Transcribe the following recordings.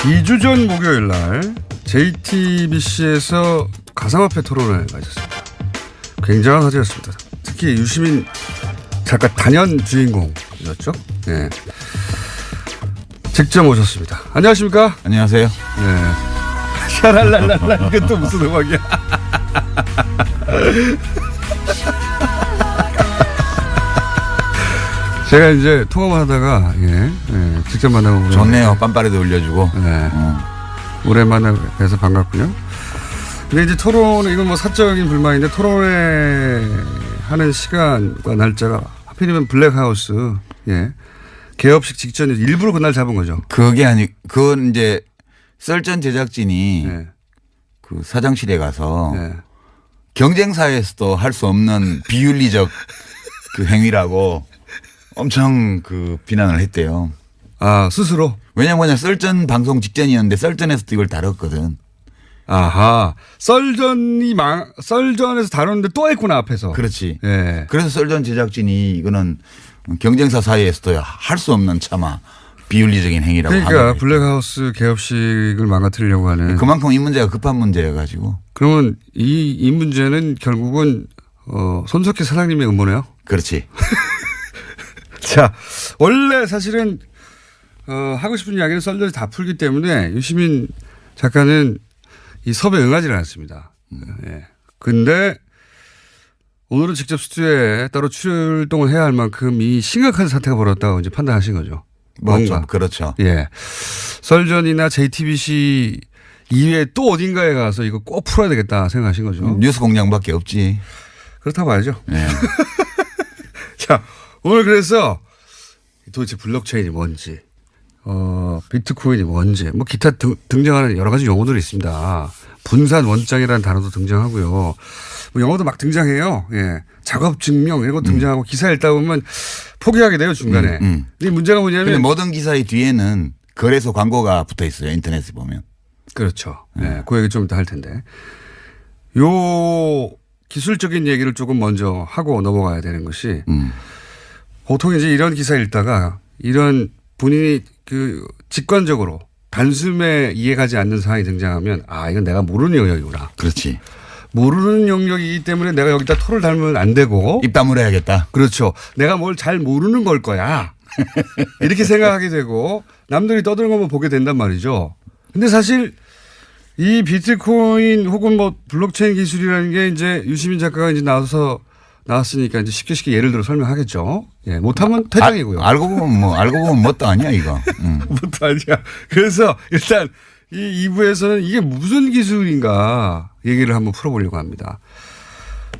2주 전 목요일 날 JTBC에서 가상화폐 토론회가 있었습니다. 굉장한 화제였습니다. 특히 유시민 작가 단연 주인공이었죠. 네. 직접 오셨습니다. 안녕하십니까? 안녕하세요. 네. 샤랄랄랄라 이건 또 무슨 음악이야? 제가 이제 통화만 하다가 직접 만나고 좋네요. 빰빠레도 올려주고. 네. 오랜만에 뵈서 반갑군요. 근데 이제 토론 이건 뭐 사적인 불만인데 토론회 하는 시간과 날짜가 하필이면 블랙하우스 개업식 직전에 일부러 그날 잡은 거죠. 그건 이제 썰전 제작진이 그 사장실에 가서 경쟁사에서도 할 수 없는 비윤리적 그 행위라고 엄청 그 비난을 했대요. 아, 스스로? 왜냐면 썰전 방송 직전이었는데 썰전에서도 이걸 다뤘거든. 아하. 썰전에서 다뤘는데 또 했구나, 앞에서. 그렇지. 예. 그래서 썰전 제작진이 이거는 경쟁사 사이에서도 할 수 없는 차마 비윤리적인 행위라고. 그러니까 블랙하우스 개업식을 망가뜨리려고 하는. 그만큼 이 문제가 급한 문제여가지고. 그러면 이 문제는 결국은 손석희 사장님의 음모네요? 그렇지. 자, 원래 사실은 하고 싶은 이야기는 썰전이 다 풀기 때문에 유시민 작가는 이 섭외에 응하지를 않았습니다. 근데 오늘은 직접 스튜디오에 따로 출동을 해야 할 만큼 이 심각한 사태가 벌어졌다고 이제 판단하신 거죠. 뭔가. 그렇죠. 예. 썰전이나 JTBC 이외에 또 어딘가에 가서 이거 꼭 풀어야 되겠다 생각하신 거죠. 뉴스 공장밖에 없지. 그렇다고 봐야죠. 네. 자, 오늘 그래서 도대체 블록체인이 뭔지, 비트코인이 뭔지, 뭐 기타 등장하는 여러 가지 용어들이 있습니다. 분산 원장이라는 단어도 등장하고요. 뭐 영어도 막 등장해요. 예. 작업 증명 이런 거 등장하고 기사 읽다 보면 포기하게 돼요, 중간에. 근데 문제가 뭐냐면. 근데 모든 기사의 뒤에는 거래소 광고가 붙어 있어요. 인터넷에 보면. 그렇죠. 네. 그 얘기 좀 이따 할 텐데. 요 기술적인 얘기를 조금 먼저 하고 넘어가야 되는 것이 보통 이제 이런 기사 읽다가 이런 본인이 그 직관적으로 단숨에 이해가지 않는 상황이 등장하면 아, 이건 내가 모르는 영역이구나. 그렇지. 모르는 영역이기 때문에 내가 여기다 토를 달면 안 되고. 입 다물어야겠다. 그렇죠. 내가 뭘 잘 모르는 걸 거야. 이렇게 생각하게 되고 남들이 떠드는 것만 보게 된단 말이죠. 근데 사실 이 비트코인 혹은 뭐 블록체인 기술이라는 게 이제 유시민 작가가 이제 나왔으니까 이제 쉽게 예를 들어 설명하겠죠. 예, 못하면 퇴장이고요. 알고 보면 뭣도 아니야, 이거. 뭣도 아니야. 그래서 일단 이 2부에서는 이게 무슨 기술인가 얘기를 한번 풀어보려고 합니다.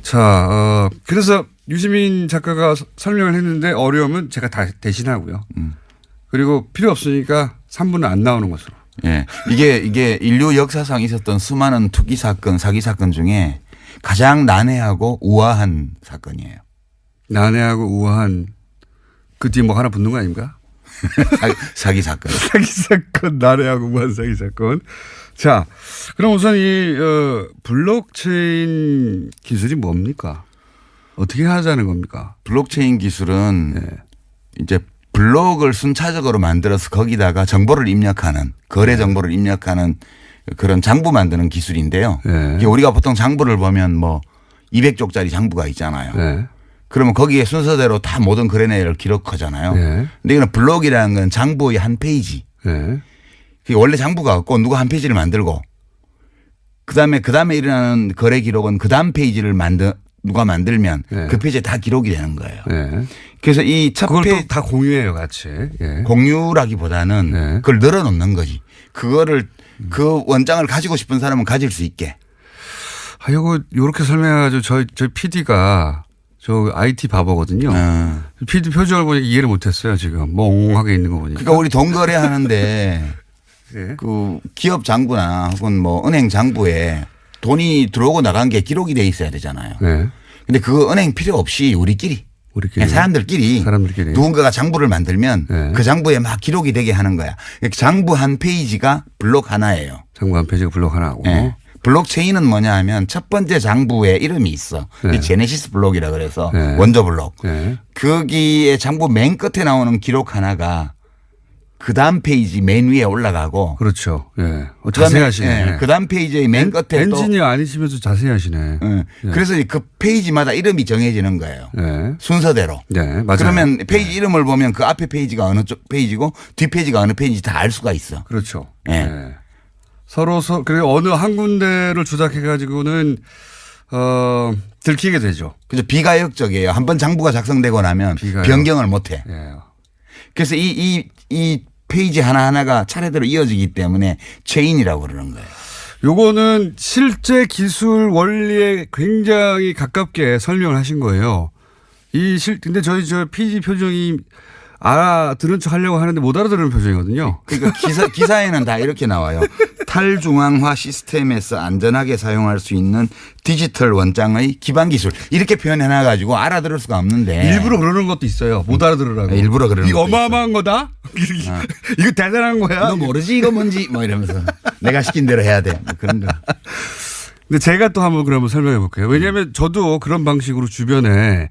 자, 그래서 유시민 작가가 설명을 했는데 어려우면 제가 다 대신하고요. 그리고 필요 없으니까 3부는 안 나오는 것으로. 예. 이게 인류 역사상 있었던 수많은 투기 사건, 사기 사건 중에 가장 난해하고 우아한 사건이에요. 난해하고 우아한 그 뒤에 뭐 하나 붙는 거 아닙니까? 사기 사건. 사기 사건, 난해하고 우아한 사기 사건. 자, 그럼 우선 이 블록체인 기술이 뭡니까? 어떻게 하자는 겁니까? 블록체인 기술은 이제 블록을 순차적으로 만들어서 거기다가 정보를 입력하는 거래 정보를 입력하는 그런 장부 만드는 기술인데요. 우리가 보통 장부를 보면 뭐 200쪽짜리 장부가 있잖아요. 그러면 거기에 순서대로 다 모든 거래 내역을 기록하잖아요. 근데 이거는 블록이라는 건 장부의 한 페이지. 원래 장부가 없고 누가 한 페이지를 만들고 그다음에 일어나는 거래 기록은 그 다음 페이지를 누가 만들면 그 페이지에 다 기록이 되는 거예요. 그래서 이 첫 페이지 다 공유해요, 같이. 공유라기보다는 그걸 늘어놓는 거지. 그거를 그 원장을 가지고 싶은 사람은 가질 수 있게. 아, 요렇게 설명해가지고 저희 PD가 저 IT 바보거든요. PD 표정을 보니까 이해를 못했어요, 지금. 멍하게 있는 거 보니까. 그러니까 우리 돈 거래하는데 그 기업 장부나 혹은 뭐 은행 장부에 돈이 들어오고 나간 게 기록이 돼 있어야 되잖아요. 근데 그 은행 필요 없이 우리끼리 사람들끼리 누군가가 장부를 만들면 그 장부에 막 기록이 되게 하는 거야. 장부 한 페이지가 블록 하나예요. 장부 한 페이지가 블록 하나고. 블록체인은 뭐냐 하면 첫 번째 장부에 이름이 있어. 제네시스 블록이라 그래서 원조 블록. 거기에 장부 맨 끝에 나오는 기록 하나가 그 다음 페이지 맨 위에 올라가고. 그렇죠. 예. 자세히 하시네. 예. 그 다음 페이지의 맨 끝에 또. 엔지니어 아니시면서 자세히 하시네. 예. 그래서 그 페이지마다 이름이 정해지는 거예요. 예. 순서대로. 네, 맞아요. 그러면 페이지 이름을 보면 그 앞에 페이지가 어느 쪽 페이지고 뒷 페이지가 어느 페이지인지 다 알 수가 있어. 그렇죠. 예. 예. 서로 그리고 어느 한 군데를 조작해 가지고는 들키게 되죠. 그죠. 비가역적이에요. 한번 장부가 작성되고 나면 변경을 못 해. 예. 그래서 이 페이지 하나하나가 차례대로 이어지기 때문에 체인이라고 그러는 거예요. 요거는 실제 기술 원리에 굉장히 가깝게 설명을 하신 거예요. 근데 저 PD 표정이 알아들은 척 하려고 하는데 못 알아들은 표정이거든요. 그러니까 기사에는 다 이렇게 나와요. 탈중앙화 시스템에서 안전하게 사용할 수 있는 디지털 원장의 기반 기술. 이렇게 표현해 놔가지고 알아들을 수가 없는데. 일부러 그러는 것도 있어요. 못 알아들으라고. 일부러 그러는 이거 것도 어마어마한 거다? 이거 대단한 거야? 너 모르지 이거 뭔지 뭐 이러면서 내가 시킨 대로 해야 돼. 뭐 그런 거. 근데 제가 또 한번 그러면 설명해 볼게요. 왜냐하면 저도 그런 방식으로 주변에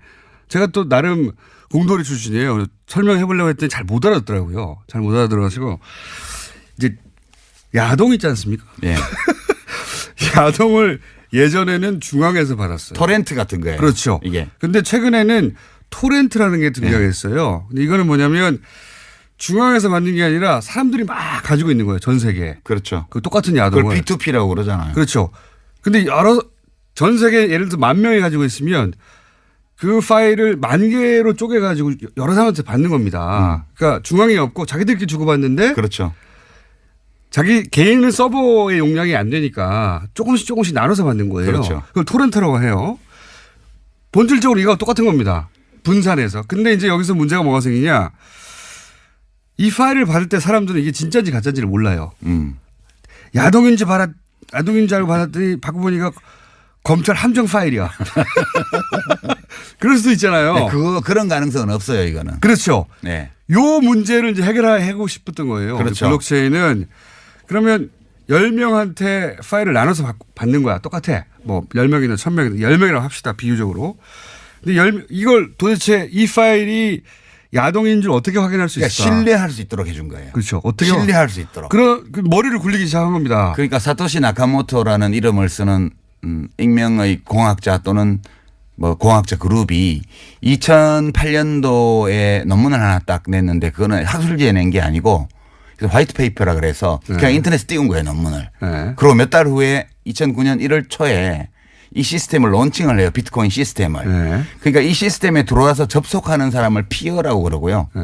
제가 또 나름 공돌이 출신이에요. 설명해 보려고 했더니 잘 못 알아듣더라고요. 잘 못 알아들어가지고 이제 야동 있지 않습니까? 예. 야동을 예전에는 중앙에서 받았어요. 토렌트 같은 거예요. 그렇죠. 이게. 근데 최근에는 토렌트라는 게 등장했어요. 근데 이거는 뭐냐면 중앙에서 받는 게 아니라 사람들이 막 가지고 있는 거예요. 전 세계에. 그렇죠. 그 똑같은 야동을. 그걸 P2P라고 그러잖아요. 그렇죠. 근데 전 세계 예를 들어 10,000명이 가지고 있으면 그 파일을 10,000개로 쪼개가지고 여러 사람한테 받는 겁니다. 그러니까 중앙이 없고 자기들끼리 주고받는데. 그렇죠. 자기 개인 서버의 용량이 안 되니까 조금씩 나눠서 받는 거예요. 그렇죠. 그걸 토렌트라고 해요. 본질적으로 이거 똑같은 겁니다. 분산해서. 근데 이제 여기서 문제가 뭐가 생기냐. 이 파일을 받을 때 사람들은 이게 진짜인지 가짜인지를 몰라요. 야동인지 알고 받았더니 받고 보니까 검찰 함정 파일이야. 그럴 수도 있잖아요. 네, 그런 가능성은 없어요, 이거는. 그렇죠. 네. 요 문제를 이제 해결하고 싶었던 거예요. 그렇죠. 블록체인은 그러면 10명한테 파일을 나눠서 받는 거야. 똑같아. 뭐 10명이든 1,000명이든 10명이라고 합시다. 비유적으로. 근데 이걸 도대체 이 파일이 야동인 줄 어떻게 확인할 수 있을까? 그러니까 신뢰할 수 있도록 해준 거예요. 그렇죠. 어떻게 신뢰할 수 있도록. 그 머리를 굴리기 시작한 겁니다. 그러니까 사토시 나카모토라는 이름을 쓰는 익명의 공학자 또는 뭐 공학자 그룹이 2008년도에 논문을 하나 딱 냈는데 그거는 학술지에 낸 게 아니고 화이트 페이퍼라 그래서 그냥 인터넷에 띄운 거예요, 논문을. 네. 그리고 몇 달 후에 2009년 1월 초에 이 시스템을 론칭을 해요. 비트코인 시스템을. 네. 그러니까 이 시스템에 들어와서 접속하는 사람을 피어라고 그러고요. 네.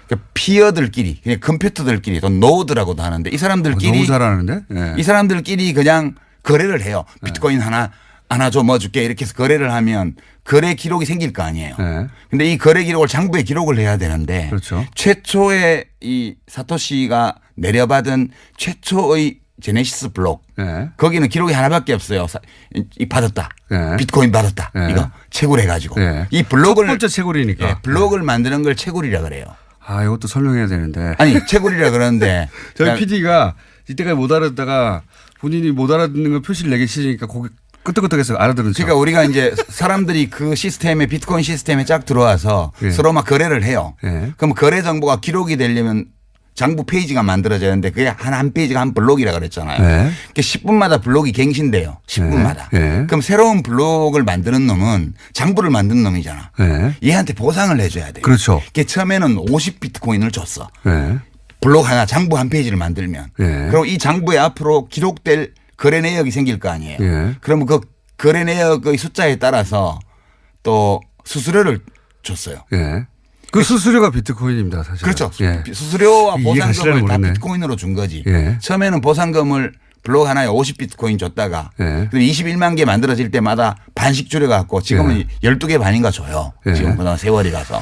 그러니까 피어들끼리 그냥 컴퓨터들끼리 또 노드라고도 하는데 이 사람들끼리 너무 잘하는데? 네. 이 사람들끼리 그냥 거래를 해요. 비트코인 하나 줘 뭐 줄게 이렇게 해서 거래를 하면 거래 기록이 생길 거 아니에요. 그런데 이 거래 기록을 장부에 기록을 해야 되는데 그렇죠. 최초의 이 사토시가 내려받은 최초의 제네시스 블록 네. 거기는 기록이 하나밖에 없어요. 받았다. 네. 비트코인 받았다. 네. 이거 채굴 해가지고 네. 이 블록을 첫 번째 채굴이니까. 예, 블록을 만드는 걸 채굴이라 그래요. 아, 이것도 설명해야 되는데. 아니 채굴이라 그러는데 저희 PD가 이때까지 못 알아듣다가 본인이 못 알아듣는 걸 표시를 내기 싫으니까 거기 끄떡끄떡해서 알아들은 척. 그러니까 우리가 이제 사람들이 그 시스템에 비트코인 시스템에 쫙 들어와서 예. 서로 막 거래를 해요. 예. 그럼 거래 정보가 기록이 되려면 장부 페이지가 만들어져야 하는데 그게 한 페이지가 한 블록이라 그랬잖아요. 네. 그러니까 10분마다 블록이 갱신돼요. 10분마다. 네. 그럼 새로운 블록을 만드는 놈은 장부를 만든 놈이잖아. 네. 얘한테 보상을 해줘야 돼요. 그렇죠. 그게 처음에는 50 비트코인을 줬어. 네. 블록 하나 장부 한 페이지를 만들면. 네. 그리고 이 장부에 앞으로 기록될 거래 내역이 생길 거 아니에요. 네. 그러면 그 거래 내역의 숫자에 따라서 또 수수료를 줬어요. 예. 그 수수료가 비트코인입니다, 사실. 그렇죠. 예. 수수료와 이해가 보상금을 다 모르네. 비트코인으로 준 거지. 예. 처음에는 보상금을 블록 하나에 50 비트코인 줬다가 예. 21만 개 만들어질 때마다 반씩 줄여갖고 지금은 12개 반인가 줘요. 예. 지금 그동안 세월이 가서.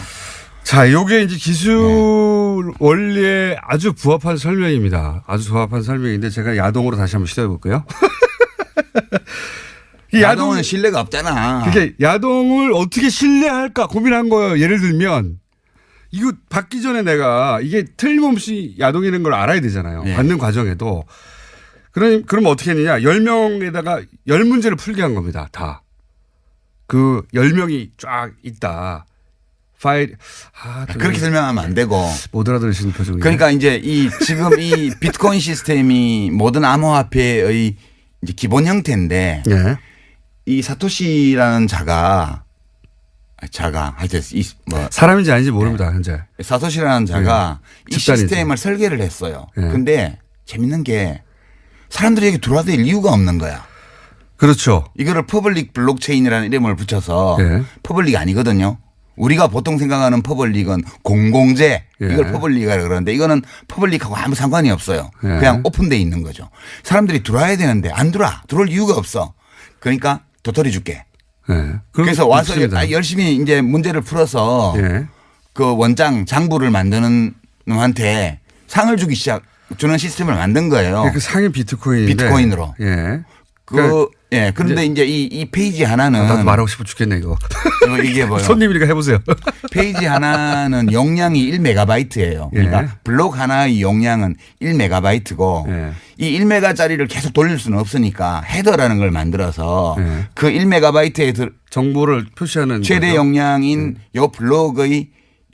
자, 요게 이제 기술 원리에 아주 부합한 설명입니다. 아주 부합한 설명인데 제가 야동으로 다시 한번 시도해 볼게요. 이 야동은 신뢰가 없잖아. 그게 야동을 어떻게 신뢰할까 고민한 거예요. 예를 들면 이거 받기 전에 내가 이게 틀림없이 야동이라는 걸 알아야 되잖아요. 네. 받는 과정에도. 그럼 어떻게 했느냐. 10명에다가 10문제를 풀게 한 겁니다. 다. 그 10명이 쫙 있다. 파일. 그렇게 설명하면 안 되고. 못 알아들으시는 표정이에요. 그러니까 이제 지금 이 비트코인 시스템이 모든 암호화폐의 이제 기본 형태인데 네. 이 사토시라는 자가 하여튼 뭐 사람인지 아닌지 모릅니다. 현재. 사토시라는 자가 이 집단이지. 시스템을 설계를 했어요. 네. 근데 재밌는 게 사람들이 여기 들어와도 될 이유가 없는 거야. 그렇죠. 이거를 퍼블릭 블록체인이라는 이름을 붙여서 네. 퍼블릭 아니거든요. 우리가 보통 생각하는 퍼블릭은 공공재 이걸 예. 퍼블릭이라고 그러는데 이거는 퍼블릭하고 아무 상관이 없어요. 예. 그냥 오픈돼 있는 거죠. 사람들이 들어와야 되는데 안 들어올 이유가 없어. 그러니까 도토리 줄게. 네. 그래서 와서 없습니다. 열심히 이제 문제를 풀어서 예. 그 원장 장부를 만드는 놈한테 상을 주는 시스템을 만든 거예요. 그 상위 비트코인인데. 비트코인으로. 예. 그런데 이제 이 페이지 하나는 나도 말하고 싶어 죽겠네 이거. 이게 뭐요? 손님이니까 해보세요. 페이지 하나는 용량이 1메가바이트예요. 그러니까 예. 블록 하나의 용량은 1메가바이트고 예. 이 1메가짜리를 계속 돌릴 수는 없으니까 헤더라는 걸 만들어서 예. 그 1메가바이트에 정보를 표시하는 최대 거죠? 용량인 요 블록의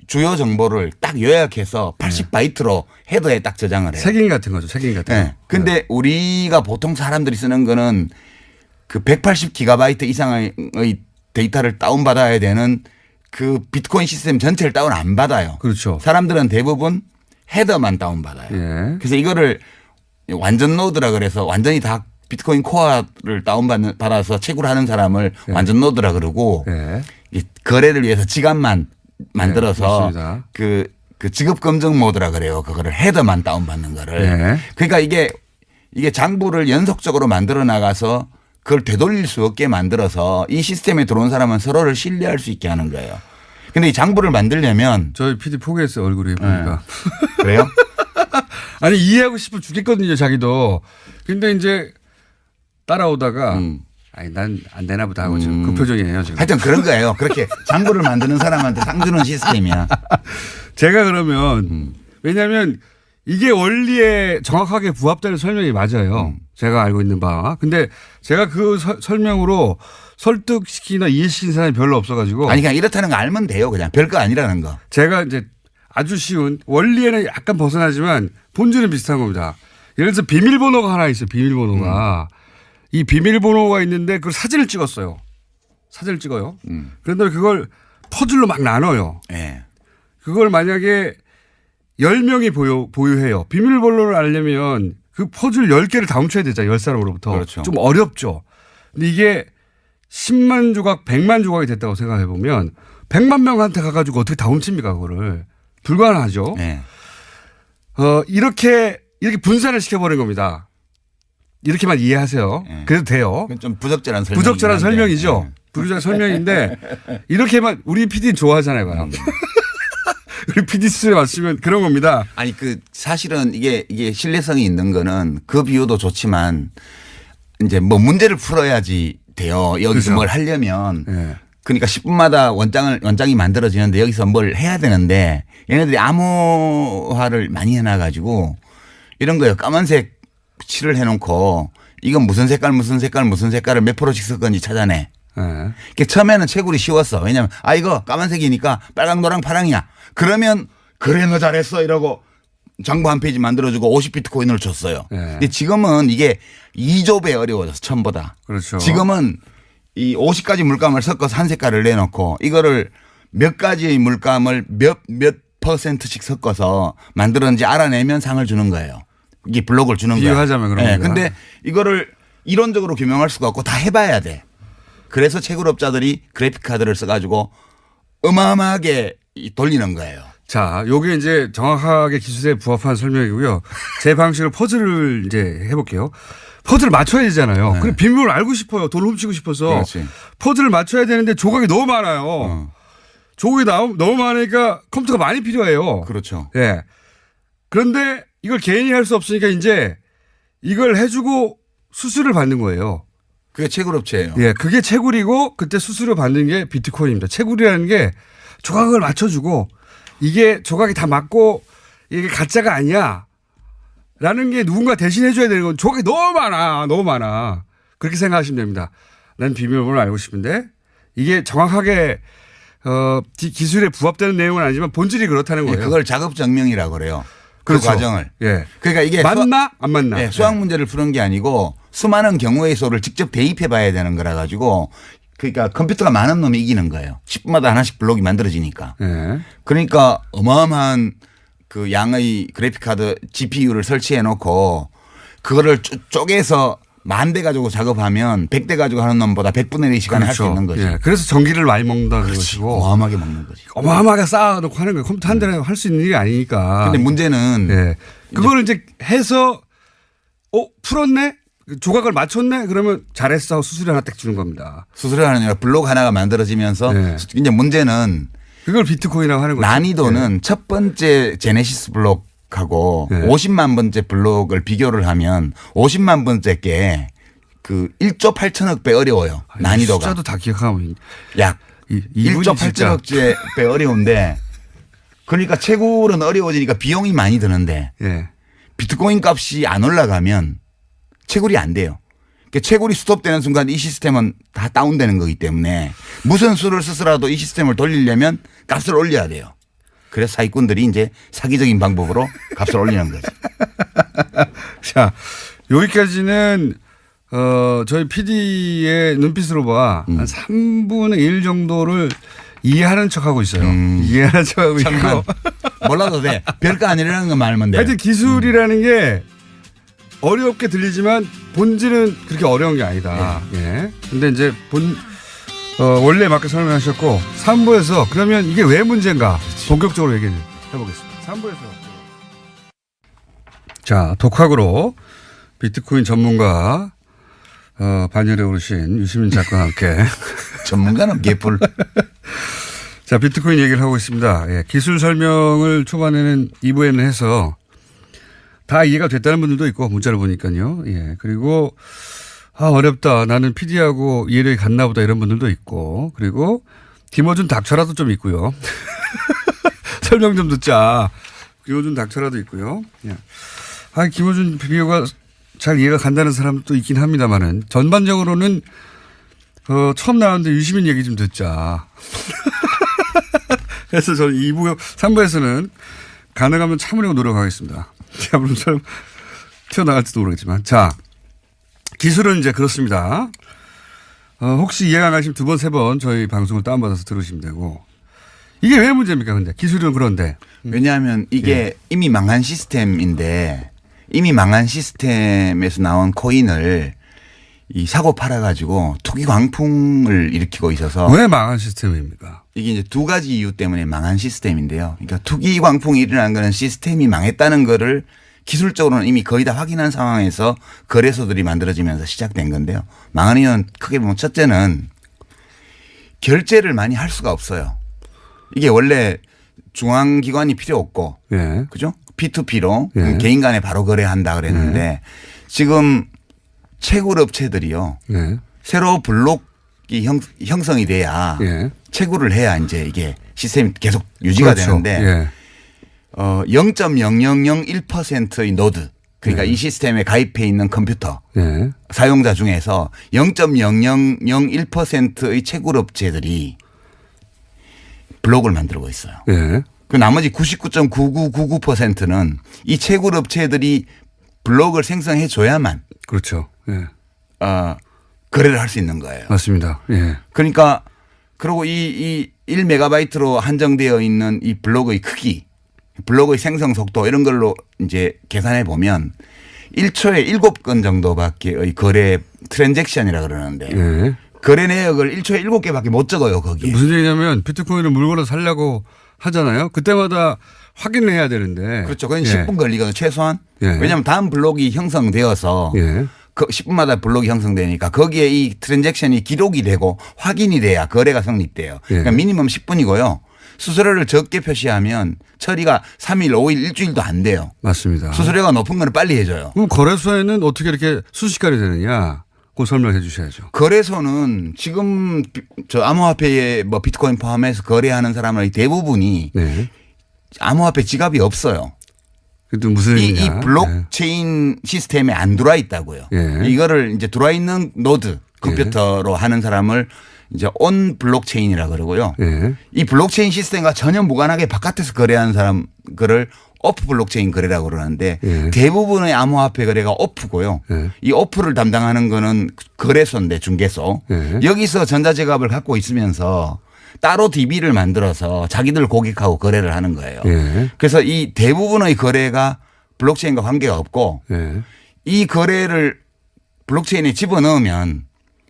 주요 정보를 딱 요약해서 80바이트로 헤더에 딱 저장을 해요. 색인 같은 거죠. 색인 같은 거. 네. 근데 우리가 보통 사람들이 쓰는 거는 그 180기가바이트 이상의 데이터를 다운받아야 되는 그 비트코인 시스템 전체를 다운 안 받아요. 그렇죠. 사람들은 대부분 헤더만 다운받아요. 예. 그래서 이거를 완전 노드라 그래서 완전히 다 비트코인 코어를 다운받아서 채굴 하는 사람을 완전 노드라 그러고 예. 이 거래를 위해서 지갑만 만들어서 맞습니다. 그 지급 검증 모드라 그래요. 그거를 헤더만 다운받는 거를. 예. 그러니까 이게 장부를 연속적으로 만들어 나가서 그걸 되돌릴 수 없게 만들어서 이 시스템에 들어온 사람은 서로를 신뢰할 수 있게 하는 거예요. 근데 이 장부를 만들려면 저희 PD 포기했어요. 얼굴이 보니까. 그래요? 아니 이해하고 싶어 죽겠거든요. 자기도. 근데 이제 따라오다가 아니 난 안 되나 보다 하고 지금 그 표정이에요. 지금. 하여튼 그런 거예요. 그렇게 장부를 만드는 사람한테 상 주는 시스템이야. 제가 그러면 왜냐하면 이게 원리에 정확하게 부합되는 설명이 맞아요. 제가 알고 있는 바. 근데 제가 그 설명으로 설득시키나 이해시킨 사람이 별로 없어가지고. 아니 그냥 이렇다는 거 알면 돼요. 그냥 별거 아니라는 거. 제가 이제 아주 쉬운 원리에는 약간 벗어나지만 본질은 비슷한 겁니다. 예를 들어서 비밀번호가 하나 있어요. 비밀번호가. 이 비밀번호가 있는데 그걸 사진을 찍었어요. 사진을 찍어요. 그런데 그걸 퍼즐로 막 나눠요. 네. 그걸 만약에 10명이 보유해요. 비밀번호를 알려면 그 퍼즐 10개를 다 훔쳐야 되잖아요. 10사람으로부터. 그렇죠. 좀 어렵죠. 근데 이게 10만 조각, 100만 조각이 됐다고 생각해 보면 100만 명한테 가가지고 어떻게 다 훔칩니까 그거를. 불가능하죠. 네. 이렇게 분산을 시켜버린 겁니다. 이렇게만 이해하세요. 네. 그래도 돼요. 그건 좀 부적절한 설명. 부적절한 설명이죠. 부적절한 설명인데 이렇게만 우리 PD는 좋아하잖아요. 봐요. 우리 PD 수준에 맞추면 그런 겁니다. 아니 사실은 이게 신뢰성이 있는 거는 그 비유도 좋지만 이제 뭐 문제를 풀어야지 돼요. 여기서 그렇죠. 뭘 하려면. 네. 그러니까 10분마다 원장이 만들어지는데 여기서 뭘 해야 되는데 얘네들이 암호화를 많이 해놔가지고 이런 거예요. 까만색 칠을 해놓고 이건 무슨 색깔을 몇 프로씩 섞은지 찾아내. 네. 처음에는 채굴이 쉬웠어. 왜냐하면 이거 까만색이니까 빨강, 노랑, 파랑이야. 그러면 그래 너 잘했어 이러고 장부 한 페이지 만들어주고 50비트코인을 줬어요. 네. 근데 지금은 이게 2조 배 어려워졌어. 처음보다. 그렇죠. 지금은 이 50가지 물감을 섞어서 한 색깔을 내놓고 이거를 몇 가지의 물감을 몇 %씩 섞어서 만들었는지 알아내면 상을 주는 거예요. 이게 블록을 주는 거예요. 비유하자면 그런 겁니다. 근데 이거를 이론적으로 규명할 수가 없고 다 해봐야 돼. 그래서 채굴업자들이 그래픽 카드를 써가지고 어마어마하게 돌리는 거예요. 자, 요게 이제 정확하게 기술에 부합한 설명이고요. 제 방식으로 퍼즐을 이제 해볼게요. 퍼즐을 맞춰야 되잖아요. 네. 그럼 비밀을 알고 싶어요. 돈을 훔치고 싶어서. 그렇지. 퍼즐을 맞춰야 되는데 조각이 너무 많아요. 조각이 너무 많으니까 컴퓨터가 많이 필요해요. 그렇죠. 예. 그런데 이걸 개인이 할 수 없으니까 이제 이걸 해주고 수수료를 받는 거예요. 그게 채굴업체예요. 예. 그게 채굴이고 그때 수수료 받는 게 비트코인입니다. 채굴이라는 게 조각을 맞춰주고 이게 조각이 다 맞고 이게 가짜가 아니야. 라는 게 누군가 대신 해줘야 되는 건 조각이 너무 많아. 그렇게 생각하시면 됩니다. 난 비밀번호를 알고 싶은데 이게 정확하게 기술에 부합되는 내용은 아니지만 본질이 그렇다는 거예요. 그걸 작업 증명이라고 그래요. 그 그렇죠. 과정을. 예. 그러니까 이게 맞나 안 맞나. 네, 수학 문제를 푸는 게 아니고 수많은 경우의 수를 직접 대입해 봐야 되는 거라 가지고 그러니까 컴퓨터가 많은 놈이 이기는 거예요. 10분마다 하나씩 블록이 만들어지니까. 예. 그러니까 어마어마한 그 양의 그래픽 카드 GPU를 설치해 놓고 그거를 쪼개서 10,000대 가지고 작업하면 100대 가지고 하는 놈보다 100분의 1의 시간에 할 수 있는 거지. 예. 그래서 전기를 많이 먹는다는 그렇지. 것이고. 어마어마하게 먹는 거지. 어마어마하게 쌓아놓고 하는 거예요. 컴퓨터 한 대에 할 수 있는 일이 아니니까. 근데 문제는 예. 그거를 이제 해서 풀었네? 조각을 맞췄네? 그러면 잘했어 하고 수수료 하나 딱 주는 겁니다. 수수료 하느냐 블록 하나가 만들어지면서 네. 이제 문제는 그걸 비트코인이라고 하는 거죠. 난이도는 첫 번째 제네시스 블록하고 네. 50만 번째 블록을 비교를 하면 50만 번째 게 그 1조 8천억 배 어려워요. 난이도가. 숫자도 다 기억하면. 약 이분이 1조 진짜. 8천억 배 어려운데 그러니까 채굴은 어려워지니까 비용이 많이 드는데 예. 비트코인 값이 안 올라가면 채굴이 안 돼요. 그러니까 채굴이 스톱되는 순간 이 시스템은 다 다운되는 거기 때문에 무슨 수를 쓰더라도 이 시스템을 돌리려면 값을 올려야 돼요. 그래서 사기꾼들이 이제 사기적인 방법으로 값을 올리는 거죠. 자, 여기까지는 저희 PD의 눈빛으로 봐 한 3분의 1 정도를 이해하는 척하고 있어요. 이해하는 척하고 있고. 몰라도 돼. 별거 아니라는 거 말면 돼. 하여튼 기술이라는 게 어렵게 들리지만 본질은 그렇게 어려운 게 아니다. 예. 근데 이제 원래 맞게 설명하셨고 3부에서 그러면 이게 왜 문제인가 본격적으로 얘기를 해보겠습니다. 3부에서. 자, 독학으로 비트코인 전문가 반열에 오르신 유시민 작가와 함께 전문가는 개뿔. 자, 비트코인 얘기를 하고 있습니다. 예, 기술 설명을 초반에는 2부에는 해서 다 이해가 됐다는 분들도 있고 문자를 보니까요. 예, 그리고 어렵다. 나는 PD하고 이해력이 같나 보다 이런 분들도 있고 그리고 김어준 닥쳐라도 좀 있고요. 설명 좀 듣자. 김어준 닥쳐라도 있고요. 예. 김어준 비디오가 잘 이해가 간다는 사람도 있긴 합니다만은 전반적으로는 처음 나왔는데 유시민 얘기 좀 듣자. 그래서 저는 2부, 3부에서는 가능하면 참으려고 노력하겠습니다. 제가 물론 튀어나갈지도 모르겠지만. 자, 기술은 이제 그렇습니다. 혹시 이해가 안 가시면 2번, 3번 저희 방송을 다운받아서 들으시면 되고. 이게 왜 문제입니까, 근데? 기술은 그런데. 왜냐하면 이게 이미 망한 시스템인데 이미 망한 시스템에서 나온 코인을 이 사고 팔아가지고 투기 광풍을 일으키고 있어서 왜 망한 시스템입니까? 이게 이제 2가지 이유 때문에 망한 시스템인데요. 그러니까 투기 광풍이 일어난 거는 시스템이 망했다는 거를 기술적으로는 이미 거의 다 확인한 상황에서 거래소들이 만들어지면서 시작된 건데요. 망한 이유는 크게 보면 첫째는 결제를 많이 할 수가 없어요. 이게 원래 중앙기관이 필요 없고 예. 그죠? P2P로 예. 개인 간에 바로 거래한다 그랬는데 지금 채굴 업체들이요. 예. 새로 블록이 형성이 돼야 예. 채굴을 해야 이제 이게 시스템이 계속 유지가 그렇죠. 되는데 예. 0.0001%의 노드 그러니까 이 시스템에 가입해 있는 컴퓨터 예. 사용자 중에서 0.0001%의 채굴 업체들이 블록을 만들고 있어요. 예. 그 나머지 99.9999%는 이 채굴 업체들이 블록을 생성해 줘야만 그렇죠. 예. 거래를 할 수 있는 거예요. 맞습니다. 예. 그러니까 그리고 이 1메가바이트로 한정되어 있는 이 블록의 크기, 블록의 생성 속도 이런 걸로 이제 계산해 보면 1초에 7건 정도밖에의 거래 트랜잭션이라 그러는데 예. 거래 내역을 1초에 7개밖에 못 적어요, 거기에. 무슨 얘기냐면 비트코인을 물건을 살려고 하잖아요. 그때마다 확인을 해야 되는데. 그렇죠. 그건 예. 10분 걸리거든요, 최소한. 예. 왜냐하면 다음 블록이 형성되어서 예. 그 10분마다 블록이 형성되니까 거기에 이 트랜잭션이 기록이 되고 확인이 돼야 거래가 성립돼요. 예. 그러니까 미니멈 10분이고요. 수수료를 적게 표시하면 처리가 3일, 5일, 일주일도 안 돼요. 맞습니다. 수수료가 높은 거는 빨리 해줘요. 그럼 거래소에는 어떻게 이렇게 순식간에 되느냐? 그거 설명해 주셔야죠. 거래소는 지금 저 암호화폐에 뭐 비트코인 포함해서 거래하는 사람의 대부분이 네. 암호화폐 지갑이 없어요. 그래도 무슨 이 얘기냐? 블록체인 시스템에 안 들어와 있다고요. 예. 이거를 이제 들어와 있는 노드 컴퓨터로 하는 사람을 이제 온 블록체인이라 그러고요. 예. 이 블록체인 시스템과 전혀 무관하게 바깥에서 거래하는 사람 거를 오프 블록체인 거래라고 그러는데 예. 대부분의 암호화폐 거래가 오프고요. 예. 이 오프를 담당하는 거는 거래소인데 중개소. 예. 여기서 전자지갑을 갖고 있으면서 따로 DB를 만들어서 자기들 고객하고 거래를 하는 거예요. 예. 그래서 이 대부분의 거래가 블록체인과 관계가 없고 예. 이 거래를 블록체인에 집어넣으면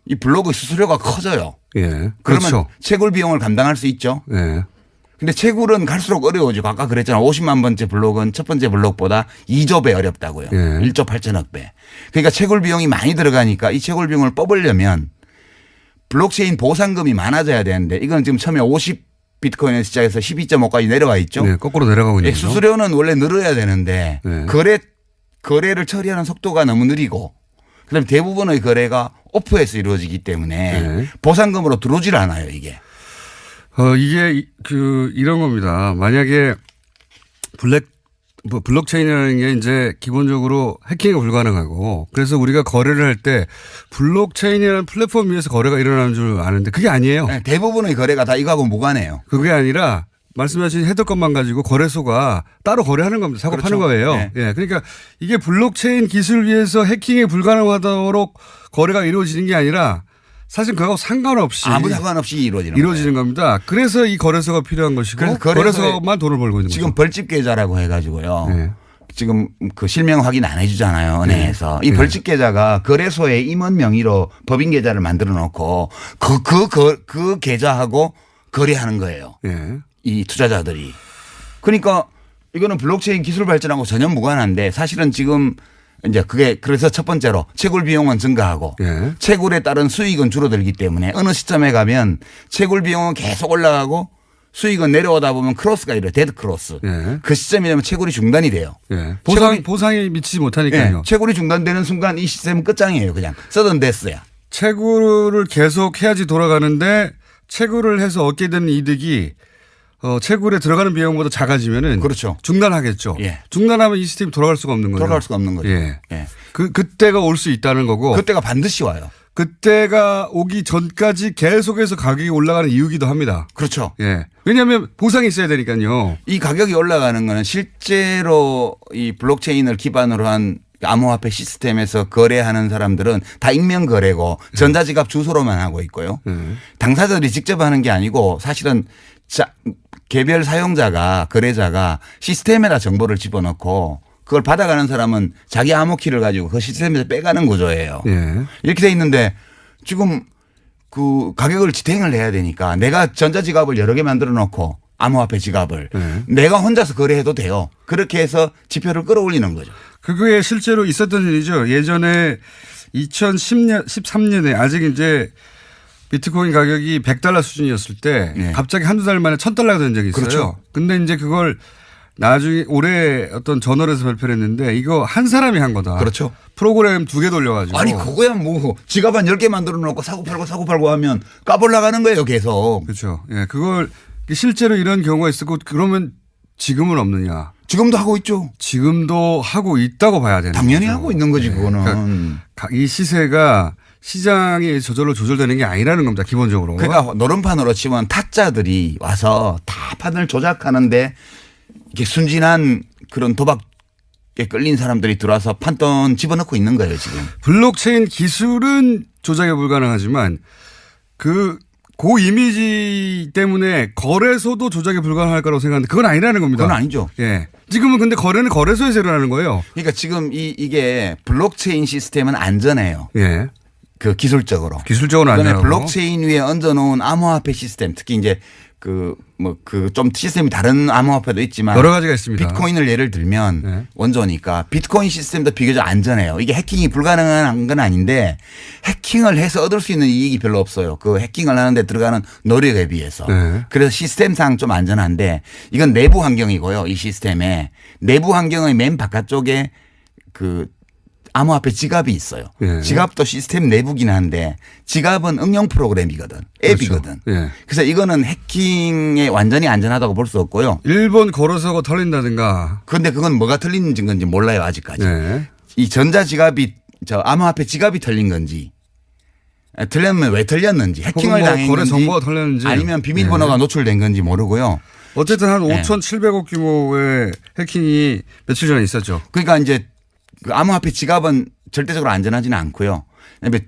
이 블록의 수수료가 커져요. 예. 그러면 그렇죠. 채굴 비용을 감당할 수 있죠. 예. 근데 채굴은 갈수록 어려워지고 아까 그랬잖아. 50만 번째 블록은 첫 번째 블록보다 2조 배 어렵다고요. 예. 1조 8천억 배. 그러니까 채굴 비용이 많이 들어가니까 이 채굴 비용을 뽑으려면 블록체인 보상금이 많아져야 되는데 이건 지금 처음에 50 비트코인에서 시작해서 12.5까지 내려와 있죠. 네, 거꾸로 내려가고 있는 거죠. 수수료는 원래 늘어야 되는데 네. 거래를 처리하는 속도가 너무 느리고 그다음에 대부분의 거래가 오프에서 이루어지기 때문에 네. 보상금으로 들어오질 않아요 이게. 이게 이런 겁니다. 만약에 블록체인이라는 게 이제 기본적으로 해킹이 불가능하고 그래서 우리가 거래를 할 때 블록체인이라는 플랫폼 위에서 거래가 일어나는 줄 아는데 그게 아니에요. 네, 대부분의 거래가 다 이거하고 무관해요. 그게 아니라 말씀하신 헤더건만 가지고 거래소가 따로 거래하는 겁니다. 사고 그렇죠. 파는 거예요. 네. 예. 그러니까 이게 블록체인 기술을 위해서 해킹이 불가능하도록 거래가 이루어지는 게 아니라 사실 그거하고 상관없이 아무 상관없이 이루어지는 겁니다. 그래서 이 거래소가 필요한 것이고 그래서 거래소만 돈을 벌고 있는 지금 거죠. 벌집 계좌라고 해가지고요. 네. 지금 그 실명 확인 안 해주잖아요. 은행에서. 이 벌집 계좌가 거래소에 임원 명의로 법인 계좌를 만들어 놓고 그 계좌하고 거래하는 거예요. 예. 이 투자자들이. 그러니까 이거는 블록체인 기술 발전하고 전혀 무관한데 사실은 지금 이제 그게 그래서 첫 번째로 채굴 비용은 증가하고 예. 채굴에 따른 수익은 줄어들기 때문에 어느 시점에 가면 채굴 비용은 계속 올라가고 수익은 내려오다 보면 크로스가 이래요. 데드 크로스. 예. 그 시점이 되면 채굴이 중단이 돼요. 예. 채굴이- 보상이 미치지 못하니까요. 예, 채굴이 중단되는 순간 이 시스템은 끝장이에요. 그냥 서든 데스야. 채굴을 계속 해야지 돌아가는데 채굴을 해서 얻게 되는 이득이 채굴에 들어가는 비용보다 작아지면은 그렇죠. 중단하겠죠. 예. 중단하면 이 시스템이 돌아갈 수가 없는 거예요. 돌아갈 수가 없는 거죠. 예. 예. 그때가 올 수 있다는 거고 그때가 반드시 와요. 그때가 오기 전까지 계속해서 가격이 올라가는 이유기도 합니다. 그렇죠. 예. 왜냐하면 보상이 있어야 되니까요. 이 가격이 올라가는 거는 실제로 이 블록체인을 기반으로 한 암호화폐 시스템에서 거래하는 사람들은 다 익명 거래고 전자지갑 주소로만 하고 있고요. 당사자들이 직접 하는 게 아니고 사실은 개별 사용자가 거래자가 시스템에다 정보를 집어넣고 그걸 받아가는 사람은 자기 암호키를 가지고 그 시스템에서 빼가는 구조예요. 예. 이렇게 돼 있는데 지금 그 가격을 지탱을 해야 되니까 내가 전자지갑을 여러 개 만들어 놓고 암호화폐 지갑을 내가 혼자서 거래해도 돼요. 그렇게 해서 지표를 끌어올리는 거죠. 그게 실제로 있었던 일이죠. 예전에 2010년, 13년에 아직 이제 비트코인 가격이 $100 수준이었을 때 네. 갑자기 한두 달 만에 $1,000가 된 적이 있어요. 그렇죠. 근데 이제 그걸 나중에 올해 어떤 저널에서 발표를 했는데 이거 한 사람이 한 거다. 그렇죠. 프로그램 2개 돌려가지고. 아니 그거야 뭐 지갑 한 10개 만들어 놓고 사고 팔고 하면 까불나가는 거예요 계속. 그렇죠. 예, 그걸 실제로 이런 경우가 있었고 그러면 지금은 없느냐. 지금도 하고 있죠. 지금도 하고 있다고 봐야 되는 당연히 거죠. 하고 있는 거지 예. 그거는. 그러니까 이 시세가 시장이 저절로 조절되는 게 아니라는 겁니다. 기본적으로. 그러니까 노름판으로 치면 타짜들이 와서 다 판을 조작하는데 이렇게 순진한 그런 도박에 끌린 사람들이 들어와서 판돈 집어넣고 있는 거예요 지금. 블록체인 기술은 조작이 불가능하지만 그 이미지 때문에 거래소도 조작이 불가능할 거라고 생각하는데 그건 아니라는 겁니다. 그건 아니죠. 예. 지금은 근데 거래는 거래소에서 일어나는 거예요. 그러니까 지금 이게 블록체인 시스템은 안전해요. 예. 그 기술적으로. 기술적으로 그다음에 안전하고. 블록체인 위에 얹어놓은 암호화폐 시스템 특히 이제 좀 시스템이 다른 암호화폐도 있지만 여러 가지가 있습니다. 비트코인을 예를 들면 네. 원조니까 비트코인 시스템도 비교적 안전해요. 이게 해킹이 불가능한 건 아닌데 해킹을 해서 얻을 수 있는 이익이 별로 없어요. 그 해킹을 하는데 들어가는 노력에 비해서. 네. 그래서 시스템상 좀 안전한데 이건 내부 환경이고요. 이 시스템에 내부 환경의 맨 바깥쪽에 그 암호화폐 지갑이 있어요. 예. 지갑도 시스템 내부긴 한데 지갑은 응용 프로그램이거든. 앱이거든. 그렇죠. 예. 그래서 이거는 해킹에 완전히 안전하다고 볼 수 없고요. 일본 거래소가 털린다든가. 그런데 그건 뭐가 틀린 건지 몰라요 아직까지. 네. 이 전자 지갑이 암호화폐 지갑이 털린 건지 틀렸면 왜 틀렸는지 해킹을 혹은 뭐 당했는지 거래 정보가 털렸는지 아니면 비밀번호가 노출된 건지 모르고요. 어쨌든 한 네. 5,700억 규모의 해킹이 며칠 전에 있었죠. 그러니까 이제 그 암호화폐 지갑은 절대적으로 안전하지는 않고요. 그다음에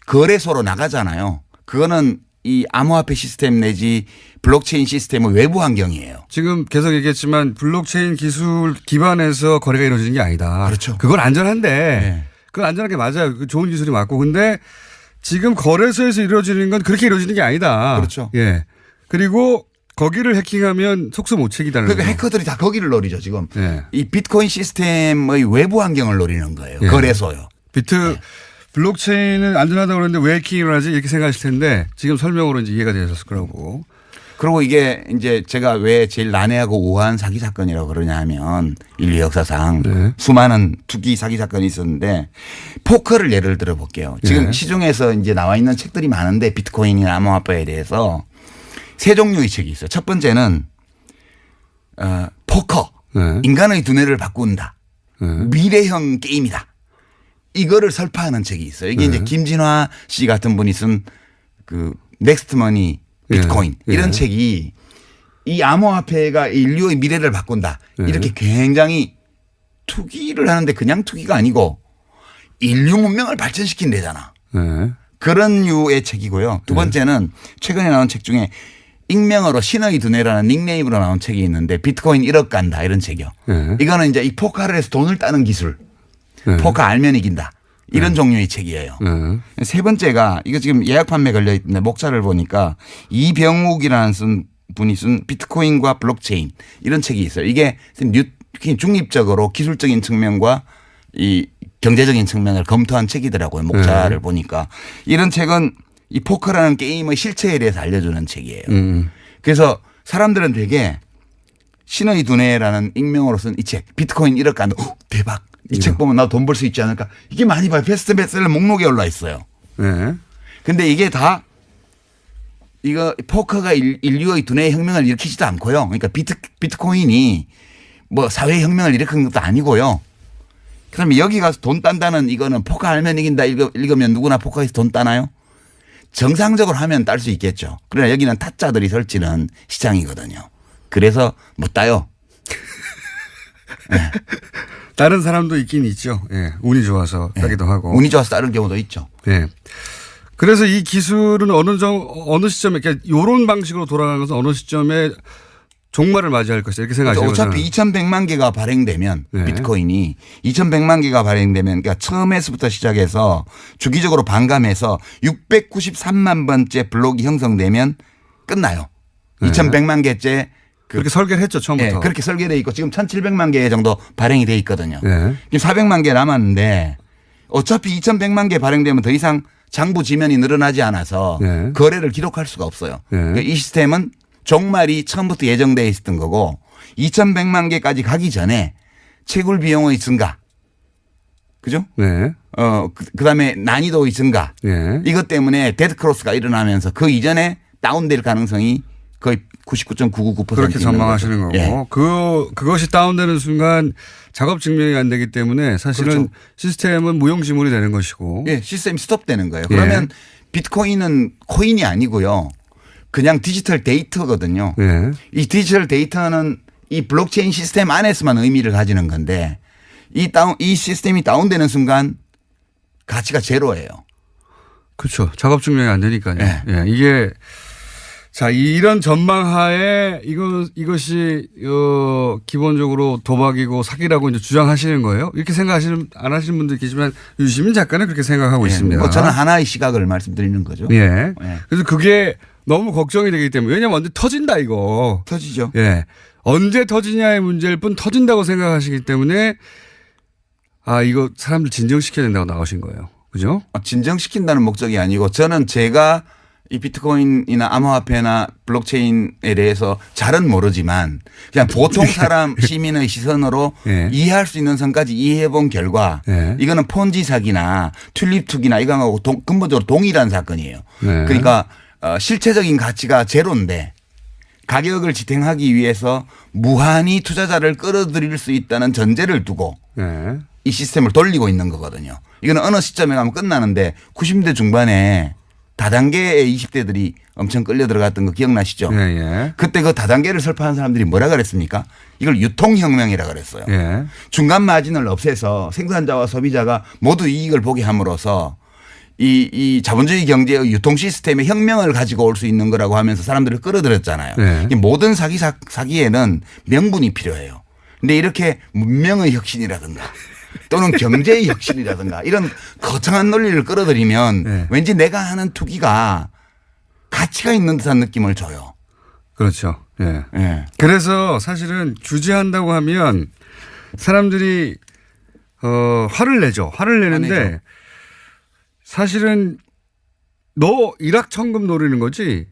거래소로 나가잖아요. 그거는 이 암호화폐 시스템 내지 블록체인 시스템의 외부 환경이에요. 지금 계속 얘기했지만 블록체인 기술 기반에서 거래가 이루어지는 게 아니다. 그렇죠. 그건 안전한데 네. 그건 안전한 게 맞아요. 그 좋은 기술이 맞고. 근데 지금 거래소에서 이루어지는 건 그렇게 이루어지는 게 아니다. 그렇죠. 예. 그리고 거기를 해킹하면 속수무책이다는 그러니까 거죠. 해커들이 다 거기를 노리죠 지금. 예. 이 비트코인 시스템의 외부 환경을 노리는 거예요. 예. 거래소요. 블록체인은 안전하다고 그러는데 왜 해킹을 하지 이렇게 생각하실 텐데 지금 설명으로 이제 이해가 되셨을 거라고. 그리고 이게 이제 제가 왜 제일 난해하고 우아한 사기 사건이라고 그러냐 하면 인류 역사상 네. 수많은 투기 사기 사건이 있었는데 포커를 예를 들어 볼게요. 지금 네. 시중에서 시중에서 이제 나와 있는 책들이 많은데 비트코인이나 암호화폐에 대해서 세 종류의 책이 있어요. 첫 번째는 포커. 네. 인간의 두뇌를 바꾼다. 네. 미래형 게임이다. 이거를 설파하는 책이 있어요. 이게 이제 김진화 씨 같은 분이 쓴 그 넥스트머니 비트코인 예. 이런 예. 책이 이 암호화폐가 인류의 미래를 바꾼다. 예. 이렇게 굉장히 투기를 하는데 그냥 투기가 아니고 인류 문명을 발전시킨대잖아. 네. 그런 류의 책이고요. 두 번째는 최근에 나온 책 중에 익명으로 신의 두뇌라는 닉네임으로 나온 책이 있는데 비트코인 1억 간다 이런 책이요. 네. 이거는 이제 이 포카를 해서 돈을 따는 기술. 네. 포카 알면 이긴다. 이런 종류의 책이에요. 네. 세 번째가 이거 지금 예약 판매 걸려 있는데 목차를 보니까 이병욱이라는 분이 쓴 비트코인과 블록체인 이런 책이 있어요. 이게 중립적으로 기술적인 측면과 이 경제적인 측면을 검토한 책이더라고요. 목차를 보니까 이런 책은 이 포커라는 게임의 실체에 대해서 알려주는 책이에요. 그래서 사람들은 되게 신의 두뇌라는 익명으로 쓴 이 책 비트코인 1억 간다. 대박. 이 책 보면 나도 돈 벌 수 있지 않을까. 이게 많이 봐요. 베스트셀러 목록에 올라 있어요. 네. 근데 이게 다 이거 포커가 인류의 두뇌 혁명을 일으키지도 않고요. 그러니까 비트코인이 뭐 사회 혁명을 일으킨 것도 아니고요. 그다음에 여기 가서 돈 딴다는 이거는 포커 알면 이긴다 읽으면 누구나 포커에서 돈 따나요? 정상적으로 하면 딸 수 있겠죠. 그러나 여기는 타짜들이 설치는 시장이거든요. 그래서 못 따요. 다른 사람도 있긴 있죠. 예. 운이 좋아서 따기도 하고. 운이 좋아서 따는 경우도 있죠. 예. 그래서 이 기술은 어느 시점에 이런 방식으로 돌아가는 것은 어느 시점에 종말을 맞이할 것이다 이렇게 생각하시는 거죠. 어차피 2,100만 개가 발행되면 네. 비트코인이 2,100만 개가 발행되면 그러니까 처음에서부터 시작해서 주기적으로 반감해서 693만 번째 블록이 형성되면 끝나요. 네. 2,100만 개째 그렇게 설계를 했죠 처음부터. 네, 그렇게 설계되어 있고 지금 1,700만 개 정도 발행이 돼 있거든요. 네. 지금 400만 개 남았는데 어차피 2,100만 개 발행되면 더 이상 장부 지면이 늘어나지 않아서 네. 거래를 기록할 수가 없어요. 네. 그러니까 이 시스템은 종말이 처음부터 예정되어 있었던 거고 2,100만 개까지 가기 전에 채굴 비용의 증가. 그죠? 네. 그다음에 난이도의 증가. 네. 이것 때문에 데드크로스가 일어나면서 그 이전에 다운될 가능성이 거의 99.999% 그렇게 있는 전망하시는 거죠. 거고 예. 그것이 다운되는 순간 작업 증명이 안 되기 때문에 사실은 그렇죠. 시스템은 무용지물이 되는 것이고. 예, 시스템이 스톱되는 거예요. 예. 그러면 비트코인은 코인이 아니고요. 그냥 디지털 데이터거든요. 예. 이 디지털 데이터는 이 블록체인 시스템 안에서만 의미를 가지는 건데 이 시스템이 다운되는 순간 가치가 제로예요. 그렇죠. 작업 증명이 안 되니까요. 예. 예. 이게 자, 이런 전망하에 이것이 기본적으로 도박이고 사기라고 이제 주장하시는 거예요. 이렇게 안 하시는 분들 계시지만 유시민 작가는 그렇게 생각하고 예. 있습니다. 뭐 저는 하나의 시각을 말씀드리는 거죠. 예. 예. 그래서 그게 너무 걱정이 되기 때문에 왜냐면 언제 터진다 이거. 터지죠. 예. 언제 터지냐의 문제일 뿐 터진다고 생각하시기 때문에 이거 사람들 진정시켜야 된다고 나오신 거예요. 그죠? 진정시킨다는 목적이 아니고 저는 제가 이 비트코인이나 암호화폐나 블록체인에 대해서 잘은 모르지만 그냥 보통 사람 시민의 시선으로 예. 이해할 수 있는 선까지 이해해 본 결과 예. 이거는 폰지 사기나 튤립 투기나 이거하고 근본적으로 동일한 사건이에요. 네. 그러니까 실체적인 가치가 제로인데 가격을 지탱하기 위해서 무한히 투자자를 끌어들일 수 있다는 전제를 두고 예. 이 시스템을 돌리고 있는 거거든요. 이거는 어느 시점에 가면 끝나는데 90대 중반에 다단계의 20대들이 엄청 끌려 들어갔던 거 기억나시죠? 예, 예. 그때 그 다단계를 설파한 사람들이 뭐라 그랬습니까? 이걸 유통혁명이라 그랬어요. 예. 중간 마진을 없애서 생산자와 소비자가 모두 이익을 보게 함으로써 이 자본주의 경제의 유통 시스템의 혁명을 가지고 올 수 있는 거라고 하면서 사람들을 끌어들였잖아요. 네. 이 모든 사기에는 명분이 필요해요. 근데 이렇게 문명의 혁신이라든가 또는 경제의 혁신이라든가 이런 거창한 논리를 끌어들이면 네. 왠지 내가 하는 투기가 가치가 있는 듯한 느낌을 줘요. 그렇죠. 예. 예. 그래서 사실은 규제한다고 하면 사람들이 화를 내죠. 화를 내는데 화내죠. 사실은 너 일확천금 노리는 거지?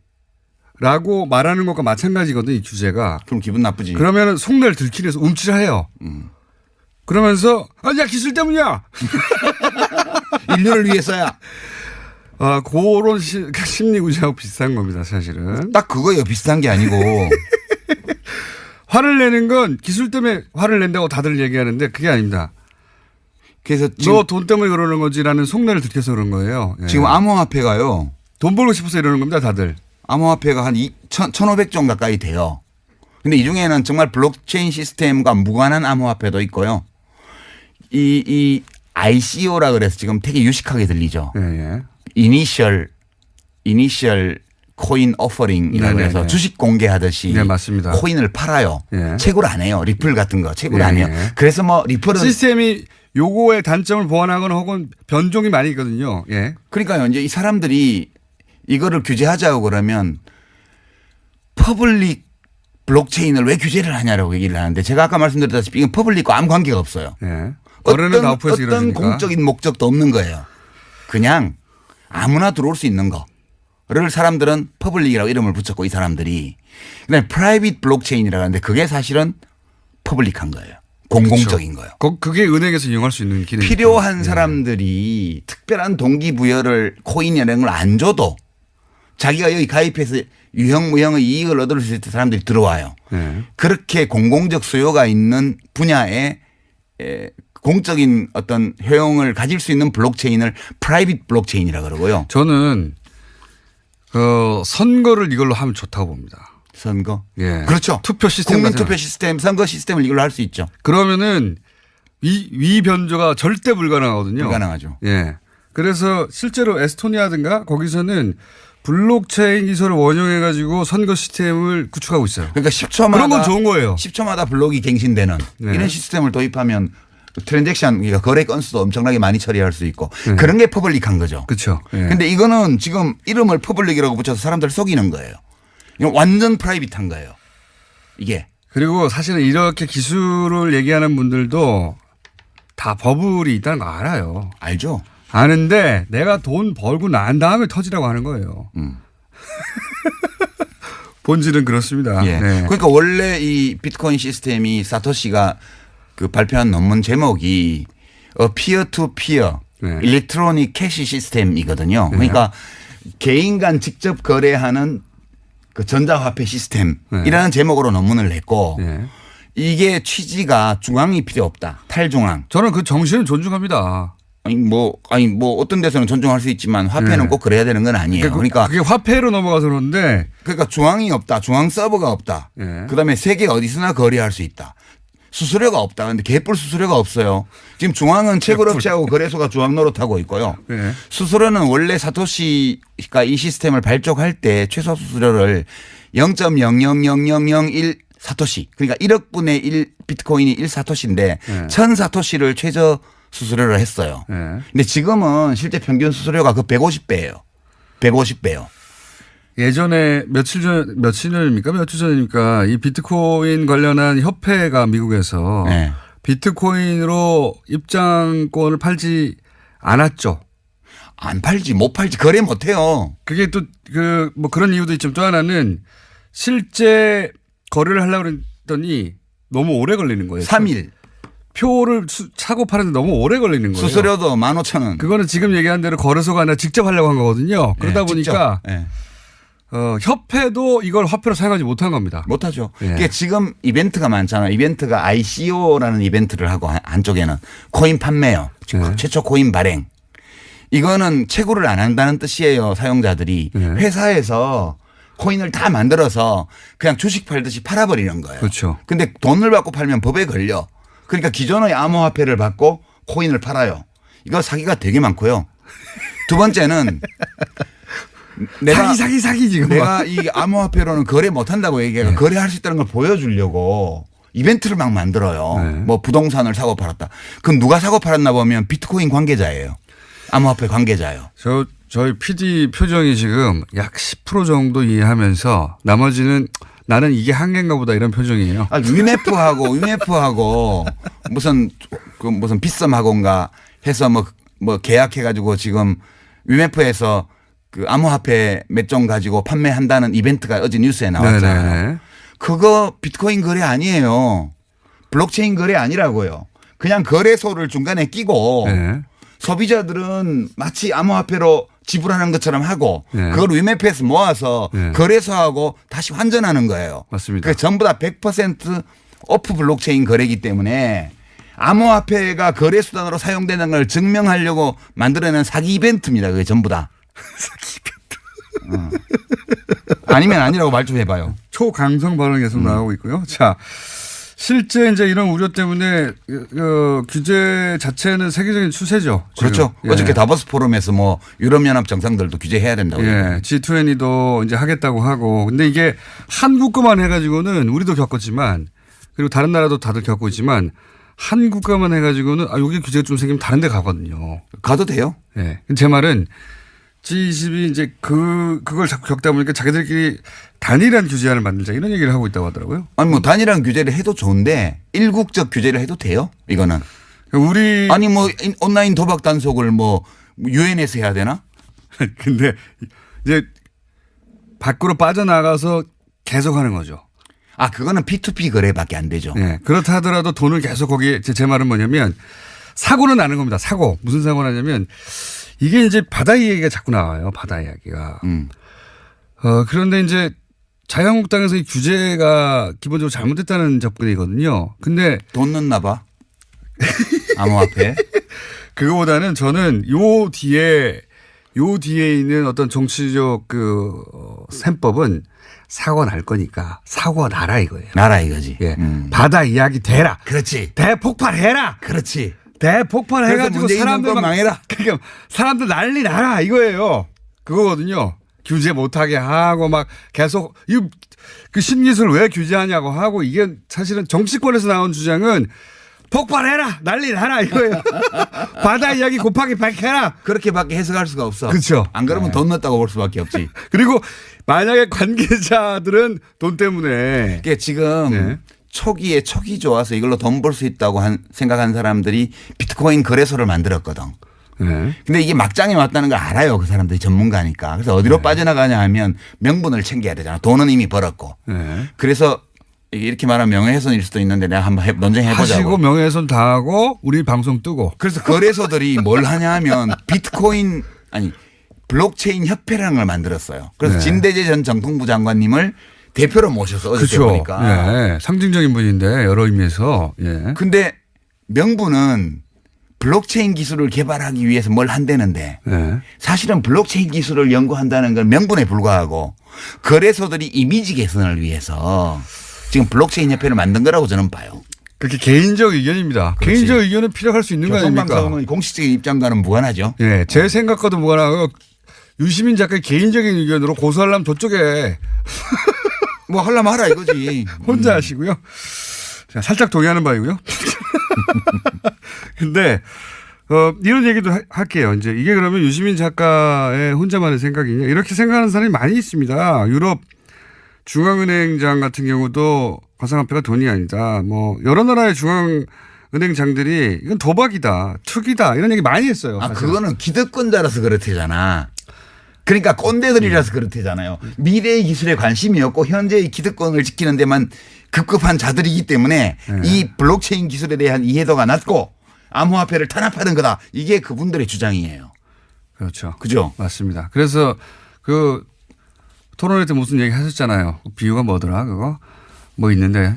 라고 말하는 것과 마찬가지거든, 이 규제가. 그럼 기분 나쁘지. 그러면 속내를 들키면서 움찔해요. 그러면서 야 기술 때문이야. 인류를 위해서야. 그런 심리 구조하고 비슷한 겁니다, 사실은. 딱 그거예요. 비슷한 게 아니고. 화를 내는 건 기술 때문에 화를 낸다고 다들 얘기하는데 그게 아닙니다. 그래서 너 돈 때문에 그러는 거지라는 속내를 들켜서 그런 거예요. 예. 지금 암호화폐가요. 돈 벌고 싶어서 이러는 겁니다, 다들. 암호화폐가 한 1,500종 가까이 돼요. 근데 이 중에는 정말 블록체인 시스템과 무관한 암호화폐도 있고요. 이 ICO라 그래서 지금 되게 유식하게 들리죠. 예, 예. 이니셜 코인 오퍼링이라고 네네네. 해서 주식 공개하듯이 네, 맞습니다. 코인을 팔아요. 예. 채굴 안 해요. 리플 같은 거 채굴 예, 안 해요. 예. 그래서 뭐 리플은 시스템이 요거의 단점을 보완하거나 혹은 변종이 많이 있거든요. 예. 그러니까요. 이제 이 사람들이 이거를 규제하자고 그러면 퍼블릭 블록체인을 왜 규제를 하냐라고 얘기를 하는데 제가 아까 말씀드렸다시피 이건 퍼블릭과 아무 관계가 없어요. 예. 거래는 다 오프에서 어떤 이루어지니까. 공적인 목적도 없는 거예요. 그냥 아무나 들어올 수 있는 거를 사람들은 퍼블릭이라고 이름을 붙였고 이 사람들이 그다음에 프라이빗 블록체인이라고 하는데 그게 사실은 퍼블릭한 거예요. 공공적인 거예요. 그게 은행에서 이용할 수 있는 기능이 필요한 사람들이 특별한 동기부여를 코인 이런 걸 안 줘도 자기가 여기 가입해서 유형무형의 이익을 얻을 수 있을 때 사람들이 들어와요. 네. 그렇게 공공적 수요가 있는 분야에 공적인 어떤 효용을 가질 수 있는 블록체인을 프라이빗 블록체인이라고 그러고요. 저는 선거를 이걸로 하면 좋다고 봅니다. 선거. 예. 그렇죠. 투표 시스템 국민 같은 투표 시스템, 선거 시스템을 이걸로 할 수 있죠. 그러면은 위 변조가 절대 불가능하거든요. 불가능하죠. 예. 그래서 실제로 에스토니아든가 거기서는 블록체인 기술을 원용해 가지고 선거 시스템을 구축하고 있어요. 그러니까 10초마다 그런 건 좋은 거예요. 10초마다 블록이 갱신되는 네. 이런 시스템을 도입하면 트랜잭션 그러니까 거래 건수도 엄청나게 많이 처리할 수 있고 네. 그런 게 퍼블릭한 거죠. 그렇죠. 예. 근데 이거는 지금 이름을 퍼블릭이라고 붙여서 사람들 속이는 거예요. 이건 완전 프라이빗한 거예요. 이게. 그리고 사실은 이렇게 기술을 얘기하는 분들도 다 버블이 있다는 거 알아요. 알죠? 아는데 내가 돈 벌고 난 다음에 터지라고 하는 거예요. 본질은 그렇습니다. 예. 네. 그러니까 원래 이 비트코인 시스템이 사토시가 그 발표한 논문 제목이 피어 투 피어 네. 일렉트로닉 캐시 시스템이거든요. 그러니까 개인 간 직접 거래하는 그 전자화폐 시스템이라는 제목으로 논문을 냈고 네. 이게 취지가 중앙이 필요 없다. 탈중앙. 저는 그 정신을 존중합니다. 아니 뭐 어떤 데서는 존중할 수 있지만 화폐는 네. 꼭 그래야 되는 건 아니에요. 그러니까 그게 화폐로 넘어가서 그러는데 중앙이 없다. 중앙 서버가 없다. 네. 그다음에 세계 어디서나 거래할 수 있다. 수수료가 없다. 근데 개뿔 수수료가 없어요. 지금 중앙은 채굴업체하고 거래소가 중앙 노릇하고 있고요. 네. 수수료는 원래 사토시가 이 시스템을 발족할 때 최소 수수료를 0.00001 사토시 그러니까 1억 분의 1 비트코인이 1 사토시인데 1000 사토시를 최저 수수료를 했어요. 네. 근데 지금은 실제 평균 수수료가 그 150배예요. 150배요. 예전에 며칠 전입니까? 며칠 전입니까? 이 비트코인 관련한 협회가 미국에서 네. 비트코인으로 입장권을 팔지 않았죠. 안 팔지 못 팔지 거래 못 해요. 그게 또 뭐 그런 이유도 있지만 또 하나는 실제 거래를 하려고 했더니 너무 오래 걸리는 거예요. 3일. 표를 사고 파는데 너무 오래 걸리는 거예요. 협회도 이걸 화폐로 사용하지 못한 겁니다. 못하죠. 예. 그러니까 지금 이벤트가 많잖아요. 이벤트가 ICO라는 이벤트를 하고 한쪽에는 코인 판매요. 예. 최초 코인 발행. 이거는 채굴을 안 한다는 뜻이에요. 사용자들이. 예. 회사에서 코인을 다 만들어서 그냥 주식 팔듯이 팔아버리는 거예요. 그렇죠. 근데 돈을 받고 팔면 법에 걸려. 그러니까 기존의 암호화폐를 받고 코인을 팔아요. 이거 사기가 되게 많고요. 두 번째는 사기 지금. 내가 이 암호화폐로는 거래 못한다고 얘기해서 네. 거래할 수 있다는 걸 보여주려고 이벤트를 막 만들어요. 네. 뭐 부동산을 사고 팔았다. 그럼 누가 사고 팔았나 보면 비트코인 관계자예요. 암호화폐 관계자예요. 저희 PD 표정이 지금 약 10% 정도 이해하면서 나머지는 나는 이게 한계인가 보다 이런 표정이에요. UMF하고 무슨 빗썸하고인가 해서 뭐 계약해가지고 지금 UMF에서 그 암호화폐 몇 종 가지고 판매한다는 이벤트가 어제 뉴스에 나왔잖아요. 네네. 그거 비트코인 거래 아니에요. 블록체인 거래 아니라고요. 그냥 거래소를 중간에 끼고 네. 소비자들은 마치 암호화폐로 지불하는 것처럼 하고 네. 그걸 UMF에서 모아서 네. 거래소하고 다시 환전하는 거예요. 맞습니다. 그게 전부 다 100% 오프 블록체인 거래이기 때문에 암호화폐가 거래 수단으로 사용되는 걸 증명하려고 만들어낸 사기 이벤트입니다. 그게 전부 다. 사기 이벤트. 아니면 아니라고 말 좀 해봐요. 초강성 발언이 계속 나오고 있고요. 자, 실제 이제 이런 우려 때문에 규제 자체는 세계적인 추세죠. 지금. 그렇죠. 예. 어저께 다보스 포럼에서 뭐 유럽연합 정상들도 규제해야 된다고. 예. G20도 이제 하겠다고 하고. 근데 이게 한국 거만 해가지고는 우리도 겪었지만 그리고 다른 나라도 다들 겪고 있지만 한국 거만 해가지고는 여기 규제가 좀 생기면 다른 데 가거든요. 가도 돼요? 예. 제 말은 G20이 이제 그걸 자꾸 겪다 보니까 자기들끼리 단일한 규제안을 만들자 이런 얘기를 하고 있다고 하더라고요. 아니 뭐 단일한 규제를 해도 좋은데 일국적 규제를 해도 돼요? 이거는. 우리 아니 뭐 온라인 도박 단속을 뭐 유엔에서 해야 되나? 근데 이제 밖으로 빠져나가서 계속 하는 거죠. 아 그거는 P2P 거래밖에 안 되죠. 예. 그렇다 하더라도 돈을 계속 거기에 제 말은 뭐냐면 사고는 나는 겁니다. 사고. 무슨 사고가 나냐면 이게 이제 바다 이야기가 자꾸 나와요. 바다 이야기가. 그런데 이제 자유한국당에서 이 규제가 기본적으로 잘못됐다는 접근이거든요. 근데 돈 넣나 봐. 암호화폐. 그거보다는 저는 요 뒤에 있는 어떤 정치적 셈법은 사고 날 거니까 사고 나라 이거예요. 나라 이거지. 예. 바다 이야기 대라. 그렇지. 대폭발해라. 그렇지. 대폭발해가지고 사람들 망해라. 그러니까 사람들 난리 나라 이거예요. 그거거든요. 규제 못하게 하고 막 계속 그 신기술 왜 규제하냐고 하고 이게 사실은 정치권에서 나온 주장은 폭발해라 난리 나라 이거예요. 바다 이야기 곱하기 100 해라. 그렇게밖에 해석할 수가 없어. 그렇죠. 안 그러면 네. 돈 넣었다고 볼 수밖에 없지. 그리고 만약에 관계자들은 돈 때문에 그게 지금 네. 초기에 촉이 좋아서 이걸로 돈 벌 수 있다고 생각한 사람들이 비트코인 거래소를 만들었거든. 네. 근데 이게 막장에 왔다는 걸 알아요. 그 사람들이 전문가니까. 그래서 어디로 네. 빠져나가냐 하면 명분을 챙겨야 되잖아. 돈은 이미 벌었고. 네. 그래서 이렇게 말하면 명예훼손일 수도 있는데 내가 한번 논쟁해보자고. 하시고 명예훼손 다 하고 우리 방송 뜨고. 그래서 거래소들이 뭘 하냐 하면 비트코인 블록체인 협회라는 걸 만들었어요. 그래서 네. 진대재 전 정통부 장관님을 대표로 모셔서 어저께 그렇죠. 보니까. 예. 상징적인 분인데 여러 의미에서. 예. 근데 명분은 블록체인 기술을 개발하기 위해서 뭘 한다는데 예. 사실은 블록체인 기술을 연구한다는 건 명분에 불과하고 거래소들이 이미지 개선을 위해서 지금 블록체인 협회를 만든 거라고 저는 봐요. 그렇게 개인적 의견입니다. 그렇지. 개인적 의견은 필요할 수 있는 거 아닙니까? 교통방송은 공식적인 입장과는 무관하죠. 예. 제 생각과도 무관하고 유시민 작가의 개인적인 의견으로 고소하려면 저쪽에 뭐 하려면 하라 이거지. 혼자 하시고요. 자, 살짝 동의하는 바이고요. 근데 이런 얘기도 할게요. 이제 이게 그러면 유시민 작가의 혼자만의 생각이냐 이렇게 생각하는 사람이 많이 있습니다. 유럽 중앙은행장 같은 경우도 가상화폐가 돈이 아니다. 뭐 여러 나라의 중앙은행장들이 이건 도박이다, 투기다 이런 얘기 많이 했어요. 아 사실은. 그거는 기득권자라서 그렇대잖아. 그러니까 꼰대들이라서 그렇대잖아요. 미래의 기술에 관심이 없고 현재의 기득권을 지키는 데만 급급한 자들이기 때문에 이 블록체인 기술에 대한 이해도가 낮고 암호화폐를 탄압하는 거다. 이게 그분들의 주장이에요. 그렇죠. 그죠? 맞습니다. 그래서 토론회 때 무슨 얘기 하셨잖아요. 비유가 뭐더라 그거? 뭐 있는데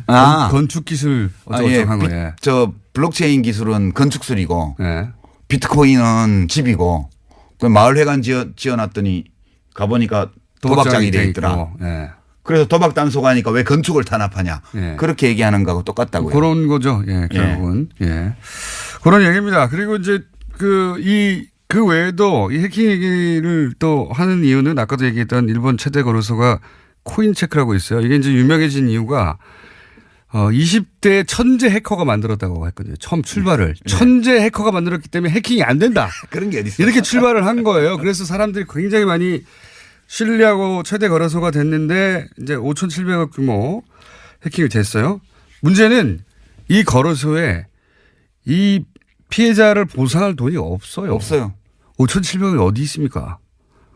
건축 기술 어쩌고저쩌고 한 거예요. 저 블록체인 기술은 건축술이고 예. 비트코인은 집이고 그 마을회관 지어놨더니 가보니까 도박장이 돼 있더라. 예. 그래서 도박 단속 하니까 왜 건축을 탄압하냐. 예. 그렇게 얘기하는 거하고 똑같다고요. 그런 거죠. 예, 결국은. 예. 그런 얘기입니다. 그리고 이제 그 외에도 이 해킹 얘기를 또 하는 이유는 아까도 얘기했던 일본 최대 거래소가 코인체크라고 있어요. 이게 이제 유명해진 이유가 20대 천재 해커가 만들었다고 했거든요. 처음 출발을. 천재 해커가 만들었기 때문에 해킹이 안 된다. 그런 게 어디 있어요. 이렇게 출발을 한 거예요. 그래서 사람들이 굉장히 많이 신뢰하고 최대 거래소가 됐는데 이제 5,700억 규모 해킹이 됐어요. 문제는 이 거래소에 이 피해자를 보상할 돈이 없어요. 없어요. 5,700억이 어디 있습니까?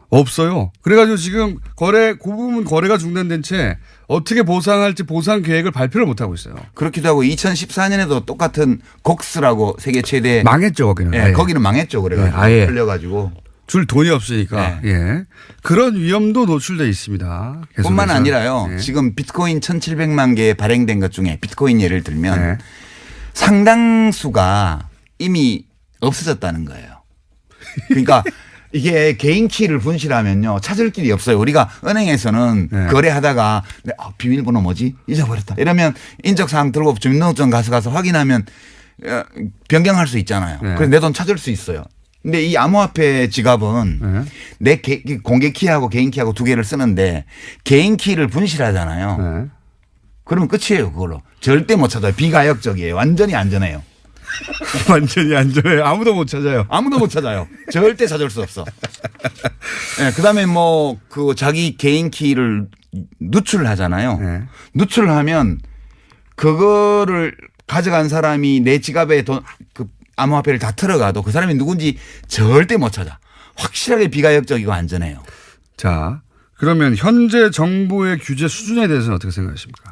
없어요. 그래가지고 지금 그 부분 거래가 중단된 채 어떻게 보상할지 보상 계획을 발표를 못하고 있어요. 그렇기도 하고 2014년에도 똑같은 곡스라고 세계 최대. 망했죠, 거기는. 예, 거기는 망했죠. 그래가지고. 아예. 풀려가지고. 줄 돈이 없으니까. 예. 그런 위험도 노출되어 있습니다. 계속해서. 뿐만 아니라요. 예. 지금 비트코인 1,700만 개 발행된 것 중에 비트코인 예를 들면 예. 상당수가 이미 없어졌다는 거예요. 그러니까 이게 개인 키를 분실하면요. 찾을 길이 없어요. 우리가 은행에서는 네. 거래하다가 비밀번호 뭐지? 잊어버렸다. 이러면 인적사항 들고 주민등록증 가서 확인하면 변경할 수 있잖아요. 네. 그래서 내 돈 찾을 수 있어요. 근데 이 암호화폐 지갑은 내 공개 키하고 개인 키하고 두 개를 쓰는데 개인 키를 분실하잖아요. 네. 그러면 끝이에요. 그걸로. 절대 못 찾아요. 비가역적이에요. 완전히 안전해요. 완전히 안전해요. 아무도 못 찾아요. 아무도 못 찾아요. 절대 찾을 수 없어. 네, 그다음에 뭐 그 자기 개인 키를 누출하잖아요. 네. 누출하면 그거를 가져간 사람이 내 지갑에 그 암호화폐를 다 틀어가도 그 사람이 누군지 절대 못 찾아. 확실하게 비가역적이고 안전해요. 자, 그러면 현재 정부의 규제 수준에 대해서는 어떻게 생각하십니까?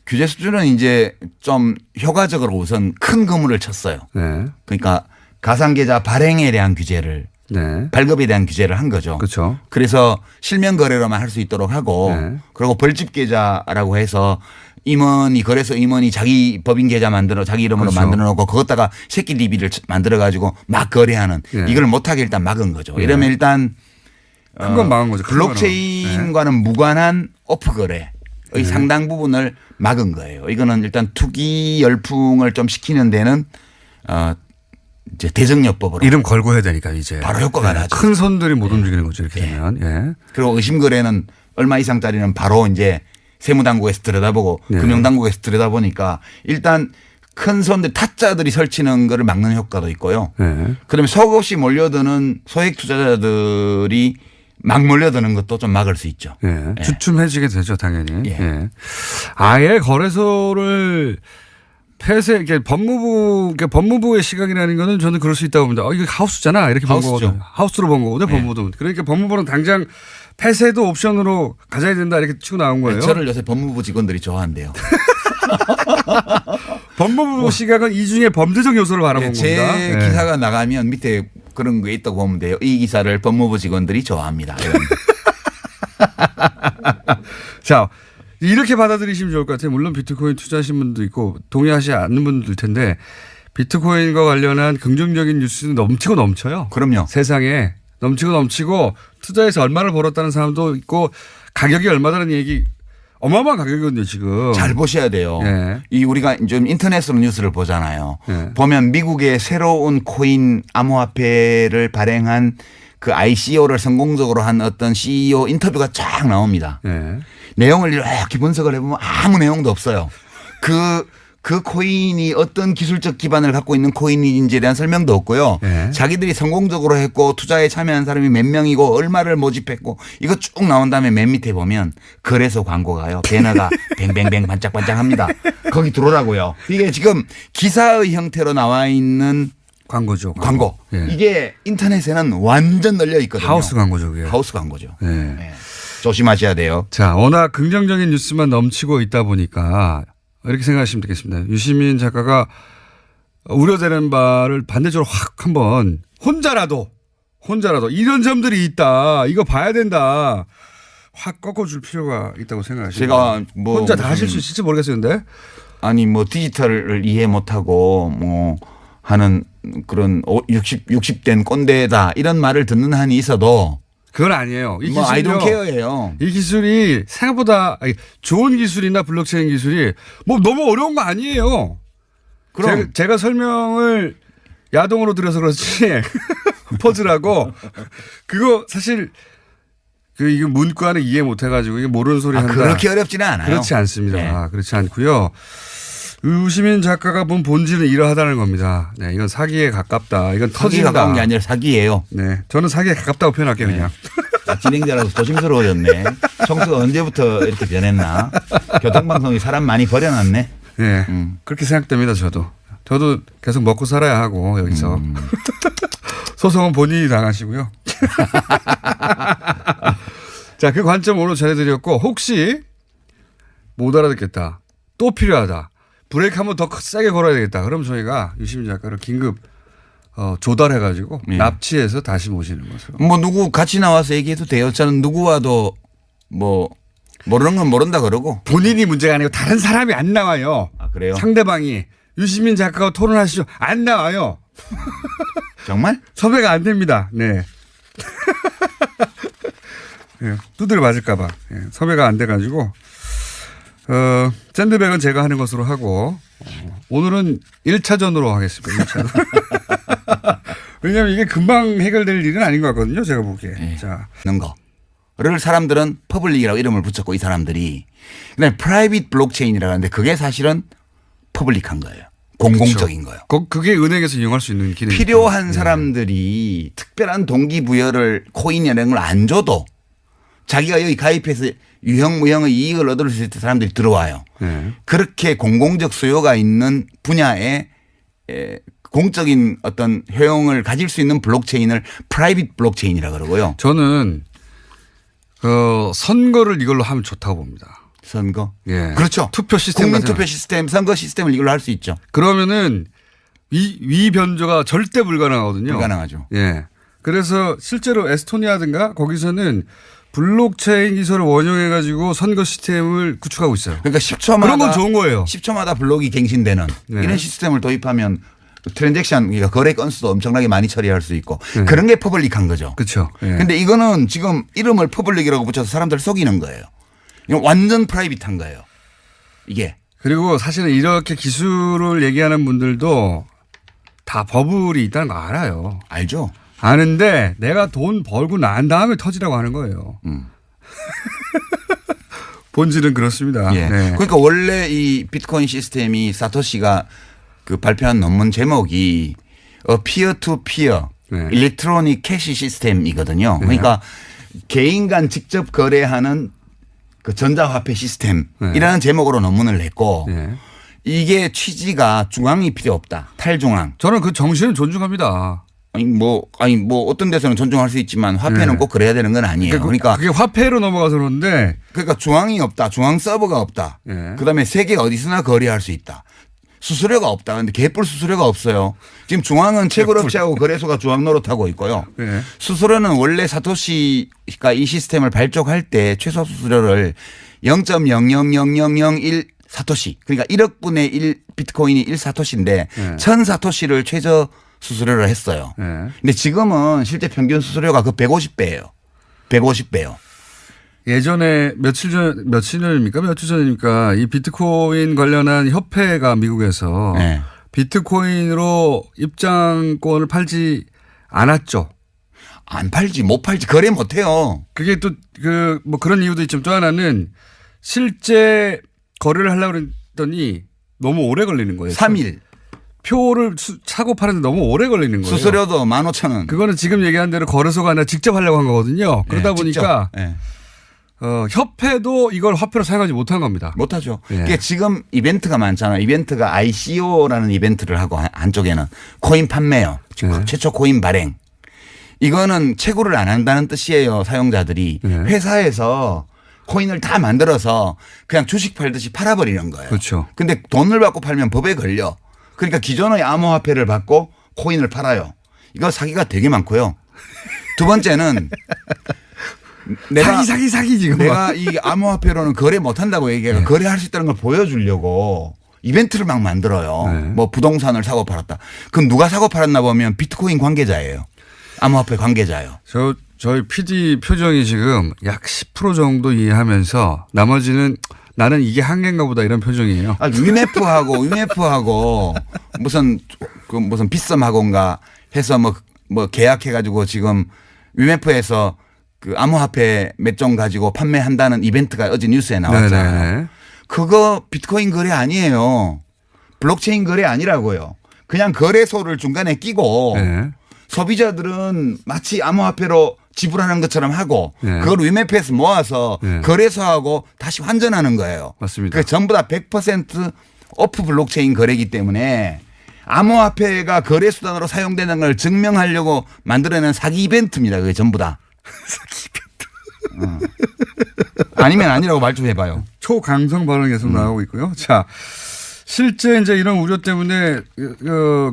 규제 수준은 이제 좀 효과적으로 우선 큰 그물을 쳤어요. 네. 그러니까 가상계좌 발행에 대한 규제를 네. 발급에 대한 규제를 한 거죠. 그렇죠. 그래서 실명 거래로만 할 수 있도록 하고 네. 그리고 벌집 계좌라고 해서 임원이 거래소 임원이 자기 법인 계좌 만들어 자기 이름으로 그렇죠. 만들어 놓고 거기다가 새끼 DB를 만들어 가지고 막 거래하는 네. 이걸 못하게 일단 막은 거죠. 네. 이러면 일단 큰 건 막은 거죠. 큰 블록체인과는 무관한 오프 거래의 상당 부분을 막은 거예요. 이거는 일단 투기 열풍을 좀 식히는 데는 이제 대정요법으로 이름 걸고 해야 되니까 이제. 바로 효과가 나죠. 큰 손들이 못 움직이는 거죠. 이렇게 되면. 예. 그리고 의심 거래는 얼마 이상짜리는 바로 이제 세무당국에서 들여다보고 네. 금융당국에서 들여다보니까 일단 큰 손들 타짜들이 설치는 거를 막는 효과도 있고요. 네. 그다음에 속 없이 몰려드는 소액 투자자들이 막 몰려드는 것도 좀 막을 수 있죠. 예. 예. 주춤해지게 되죠, 당연히. 예. 예. 아예 거래소를 폐쇄, 법무부의 시각이라는 거는 저는 그럴 수 있다고 봅니다. 이거 하우스잖아. 이렇게 본 하우스죠. 거거든요. 하우스로 본 거거든요, 네. 법무부는. 그러니까 법무부는 당장 폐쇄도 옵션으로 가져야 된다 이렇게 치고 나온 거예요. 저를 요새 법무부 직원들이 좋아한대요. 법무부 시각은 이 중에 범죄적 요소를 바라본 제 겁니다. 예. 기사가 나가면 밑에 그런 게 있다고 보면 돼요. 이 기사를 법무부 직원들이 좋아합니다. 자, 이렇게 받아들이시면 좋을 것 같아요. 물론 비트코인 투자하신 분도 있고 동의하지 않는 분들 텐데 비트코인과 관련한 긍정적인 뉴스는 넘치고 넘쳐요. 그럼요. 세상에 넘치고 넘치고 투자해서 얼마를 벌었다는 사람도 있고 가격이 얼마다는 얘기 어마어마한 가격이거든요 지금. 잘 보셔야 돼요. 예. 이 우리가 좀 인터넷으로 뉴스를 보잖아요. 예. 보면 미국의 새로운 코인 암호화폐를 발행한 그 ICO를 성공적으로 한 어떤 CEO 인터뷰가 쫙 나옵니다. 예. 내용을 이렇게 분석을 해보면 아무 내용도 없어요. 그 코인이 어떤 기술적 기반을 갖고 있는 코인인지에 대한 설명도 없고요. 예. 자기들이 성공적으로 했고 투자에 참여한 사람이 몇 명이고 얼마를 모집했고 이거 쭉 나온 다음에 맨 밑에 보면 거래소 광고가요. 배너가 뱅뱅뱅 반짝반짝합니다. 거기 들어오라고요. 이게 지금 기사의 형태로 나와 있는 광고죠. 광고. 예. 이게 인터넷에는 완전 널려 있거든요. 하우스 광고죠. 그게. 하우스 광고죠. 예. 네. 조심하셔야 돼요. 자, 워낙 긍정적인 뉴스만 넘치고 있다 보니까 이렇게 생각하시면 되겠습니다. 유시민 작가가 우려되는 바를 반대쪽으로 확 한번 혼자라도 이런 점들이 있다. 이거 봐야 된다. 확 꺾어줄 필요가 있다고 생각하시죠? 제가 뭐 혼자 다 하실 수 있을지 모르겠어요. 근데 아니 뭐 디지털을 이해 못하고 뭐 하는 그런 60된 꼰대다 이런 말을 듣는 한이 있어도 그건 아니에요. 이 뭐 기술이요. I don't care예요. 이 기술이 생각보다 좋은 기술이나 블록체인 기술이 뭐 너무 어려운 거 아니에요. 그럼 제가 설명을 야동으로 드려서 그렇지 퍼즐하고 그거 사실 이거 문과는 이해 못 해가지고 이게 모르는 소리 한다. 그렇게 어렵지는 않아요. 그렇지 않습니다. 네. 그렇지 않고요. 유시민 작가가 본 본질은 이러하다는 겁니다. 네, 이건 사기에 가깝다. 이건 사기에 터진다. 가까운 게 아니라 사기예요. 네, 저는 사기에 가깝다고 표현할게요. 그냥. 진행자라서 조심스러워졌네. 청수가 언제부터 이렇게 변했나. 교통방송이 사람 많이 버려놨네. 네, 그렇게 생각됩니다. 저도 계속 먹고 살아야 하고 여기서 소송은 본인이 당하시고요. 자, 그 관점 오늘 전해드렸고 혹시 못 알아듣겠다. 또 필요하다. 브레이크 한번 더 세게 걸어야 되겠다. 그럼 저희가 유시민 작가를 긴급 조달해가지고 납치해서 다시 모시는 것으로. 뭐 누구 같이 나와서 얘기해도 돼요. 저는 누구와도 뭐 모르는 건 모른다 그러고. 본인이 문제가 아니고 다른 사람이 안 나와요. 아, 그래요? 상대방이 유시민 작가와 토론하시죠. 안 나와요. 정말? 섭외가 안 됩니다. 네. 네, 두드려 맞을까봐. 네, 섭외가 안 돼가지고. 샌드백은 제가 하는 것으로 하고, 오늘은 1차전으로 하겠습니다. 1차전. 왜냐하면 이게 금방 해결될 일은 아닌 것 같거든요. 제가 보기에. 네. 자. 는 거를 사람들은 퍼블릭이라고 이름을 붙였고 이 사람들이 그다음에 프라이빗 블록체인이라고 하는데 그게 사실은 퍼블릭한 거예요. 공공적인 거예요. 그게 은행에서 이용할 수 있는 기능이 필요한 사람들이 특별한 동기부여를 코인 이런 걸 안 줘도 자기가 여기 가입해서 유형무형의 이익을 얻을 수 있는 사람들이 들어와요. 네. 그렇게 공공적 수요가 있는 분야에 공적인 어떤 효용을 가질 수 있는 블록체인을 프라이빗 블록체인이라고 그러고요. 저는 선거를 이걸로 하면 좋다고 봅니다. 선거? 예. 그렇죠. 투표 시스템. 국민투표 시스템, 선거 시스템을 이걸로 할 수 있죠. 그러면은 위변조가 절대 불가능하거든요. 불가능하죠. 예. 그래서 실제로 에스토니아든가 거기서는 블록체인 기술을 원용해 가지고 선거 시스템을 구축하고 있어요. 그러니까 10초마다 그런 건 좋은 거예요. 10초마다 블록이 갱신되는 네. 이런 시스템을 도입하면 트랜잭션 그러니까 거래 건수도 엄청나게 많이 처리할 수 있고 네. 그런 게 퍼블릭한 거죠. 그렇죠. 예. 근데 이거는 지금 이름을 퍼블릭이라고 붙여서 사람들 속이는 거예요. 이건 완전 프라이빗한 거예요. 이게. 그리고 사실은 이렇게 기술을 얘기하는 분들도 다 버블이 있다는 거 알아요. 알죠? 아는데 내가 돈 벌고 난 다음에 터지라고 하는 거예요. 본질은 그렇습니다. 예. 네. 그러니까 원래 이 비트코인 시스템이 사토시가 그 발표한 논문 제목이 피어 투 피어 네. 일렉트로닉 캐시 시스템이거든요. 그러니까 개인 간 직접 거래하는 그 전자화폐 시스템이라는 제목으로 논문을 냈고 네. 이게 취지가 중앙이 필요 없다. 탈중앙. 저는 그 정신을 존중합니다. 아니 뭐 어떤 데서는 존중할 수 있지만 화폐는 네. 꼭 그래야 되는 건 아니에요. 그러니까 그게 화폐로 넘어가서 그러는데 중앙이 없다. 중앙 서버가 없다. 네. 그다음에 세계 어디서나 거래할 수 있다. 수수료가 없다. 그런데 개뿔 수수료가 없어요. 지금 중앙은 채굴업체하고 거래소가 중앙 노릇하고 있고요. 네. 수수료는 원래 사토시가 이 시스템을 발족할 때 최소 수수료를 0.00001 사토시 그러니까 1억 분의 1 비트코인이 1 사토시인데 1000 사토시를 최저 수수료를 했어요. 네. 근데 지금은 실제 평균 수수료가 그 150배예요. 150배요. 예전에 며칠 전입니까? 며칠 전입니까? 이 비트코인 관련한 협회가 미국에서 네. 비트코인으로 입장권을 팔지 않았죠. 안 팔지 못 팔지 거래 못 해요. 그게 또 뭐 그런 이유도 있지만 또 하나는 실제 거래를 하려고 했더니 너무 오래 걸리는 거예요. 3일. 표를 사고 파는데 너무 오래 걸리는 거예요. 수수료도 15,000원. 그거는 지금 얘기한 대로 거래소가 아니라 직접 하려고 한 거거든요. 그러다 보니까 네. 협회도 이걸 화폐로 사용하지 못한 겁니다. 못하죠. 예. 그러니까 지금 이벤트가 많잖아요. 이벤트가 ICO라는 이벤트를 하고 한쪽에는 코인 판매요. 네. 최초 코인 발행. 이거는 채굴을 안 한다는 뜻이에요. 사용자들이. 네. 회사에서 코인을 다 만들어서 그냥 주식 팔듯이 팔아버리는 거예요. 그렇죠. 근데 돈을 받고 팔면 법에 걸려. 그러니까 기존의 암호화폐를 받고 코인을 팔아요. 이거 사기가 되게 많고요. 두 번째는 사기 지금. 내가 이 암호화폐로는 거래 못한다고 얘기해서 거래할 수 있다는 걸 보여주려고 이벤트를 막 만들어요. 뭐 부동산을 사고 팔았다. 그럼 누가 사고 팔았나 보면 비트코인 관계자예요. 암호화폐 관계자예요. 저희 PD 표정이 지금 약 10% 정도 이해하면서 나머지는 나는 이게 한계인가 보다 이런 표정이에요. UMF하고 무슨 빗썸하고인가 해서 뭐 계약해가지고 지금 UMF에서 그 암호화폐 몇 종 가지고 판매한다는 이벤트가 어제 뉴스에 나왔잖아요. 네네. 그거 비트코인 거래 아니에요. 블록체인 거래 아니라고요. 그냥 거래소를 중간에 끼고 네. 소비자들은 마치 암호화폐로 지불하는 것처럼 하고 네. 그걸 UMF에서 모아서 네. 거래소하고 다시 환전하는 거예요. 맞습니다. 전부 다 100% 오프 블록체인 거래이기 때문에 암호화폐가 거래 수단으로 사용되는 걸 증명하려고 만들어낸 사기 이벤트입니다. 그게 전부 다. 사기 이벤트. 아니면 아니라고 말 좀 해봐요. 초강성 발언이 계속 나오고 있고요. 자, 실제 이제 이런 우려 때문에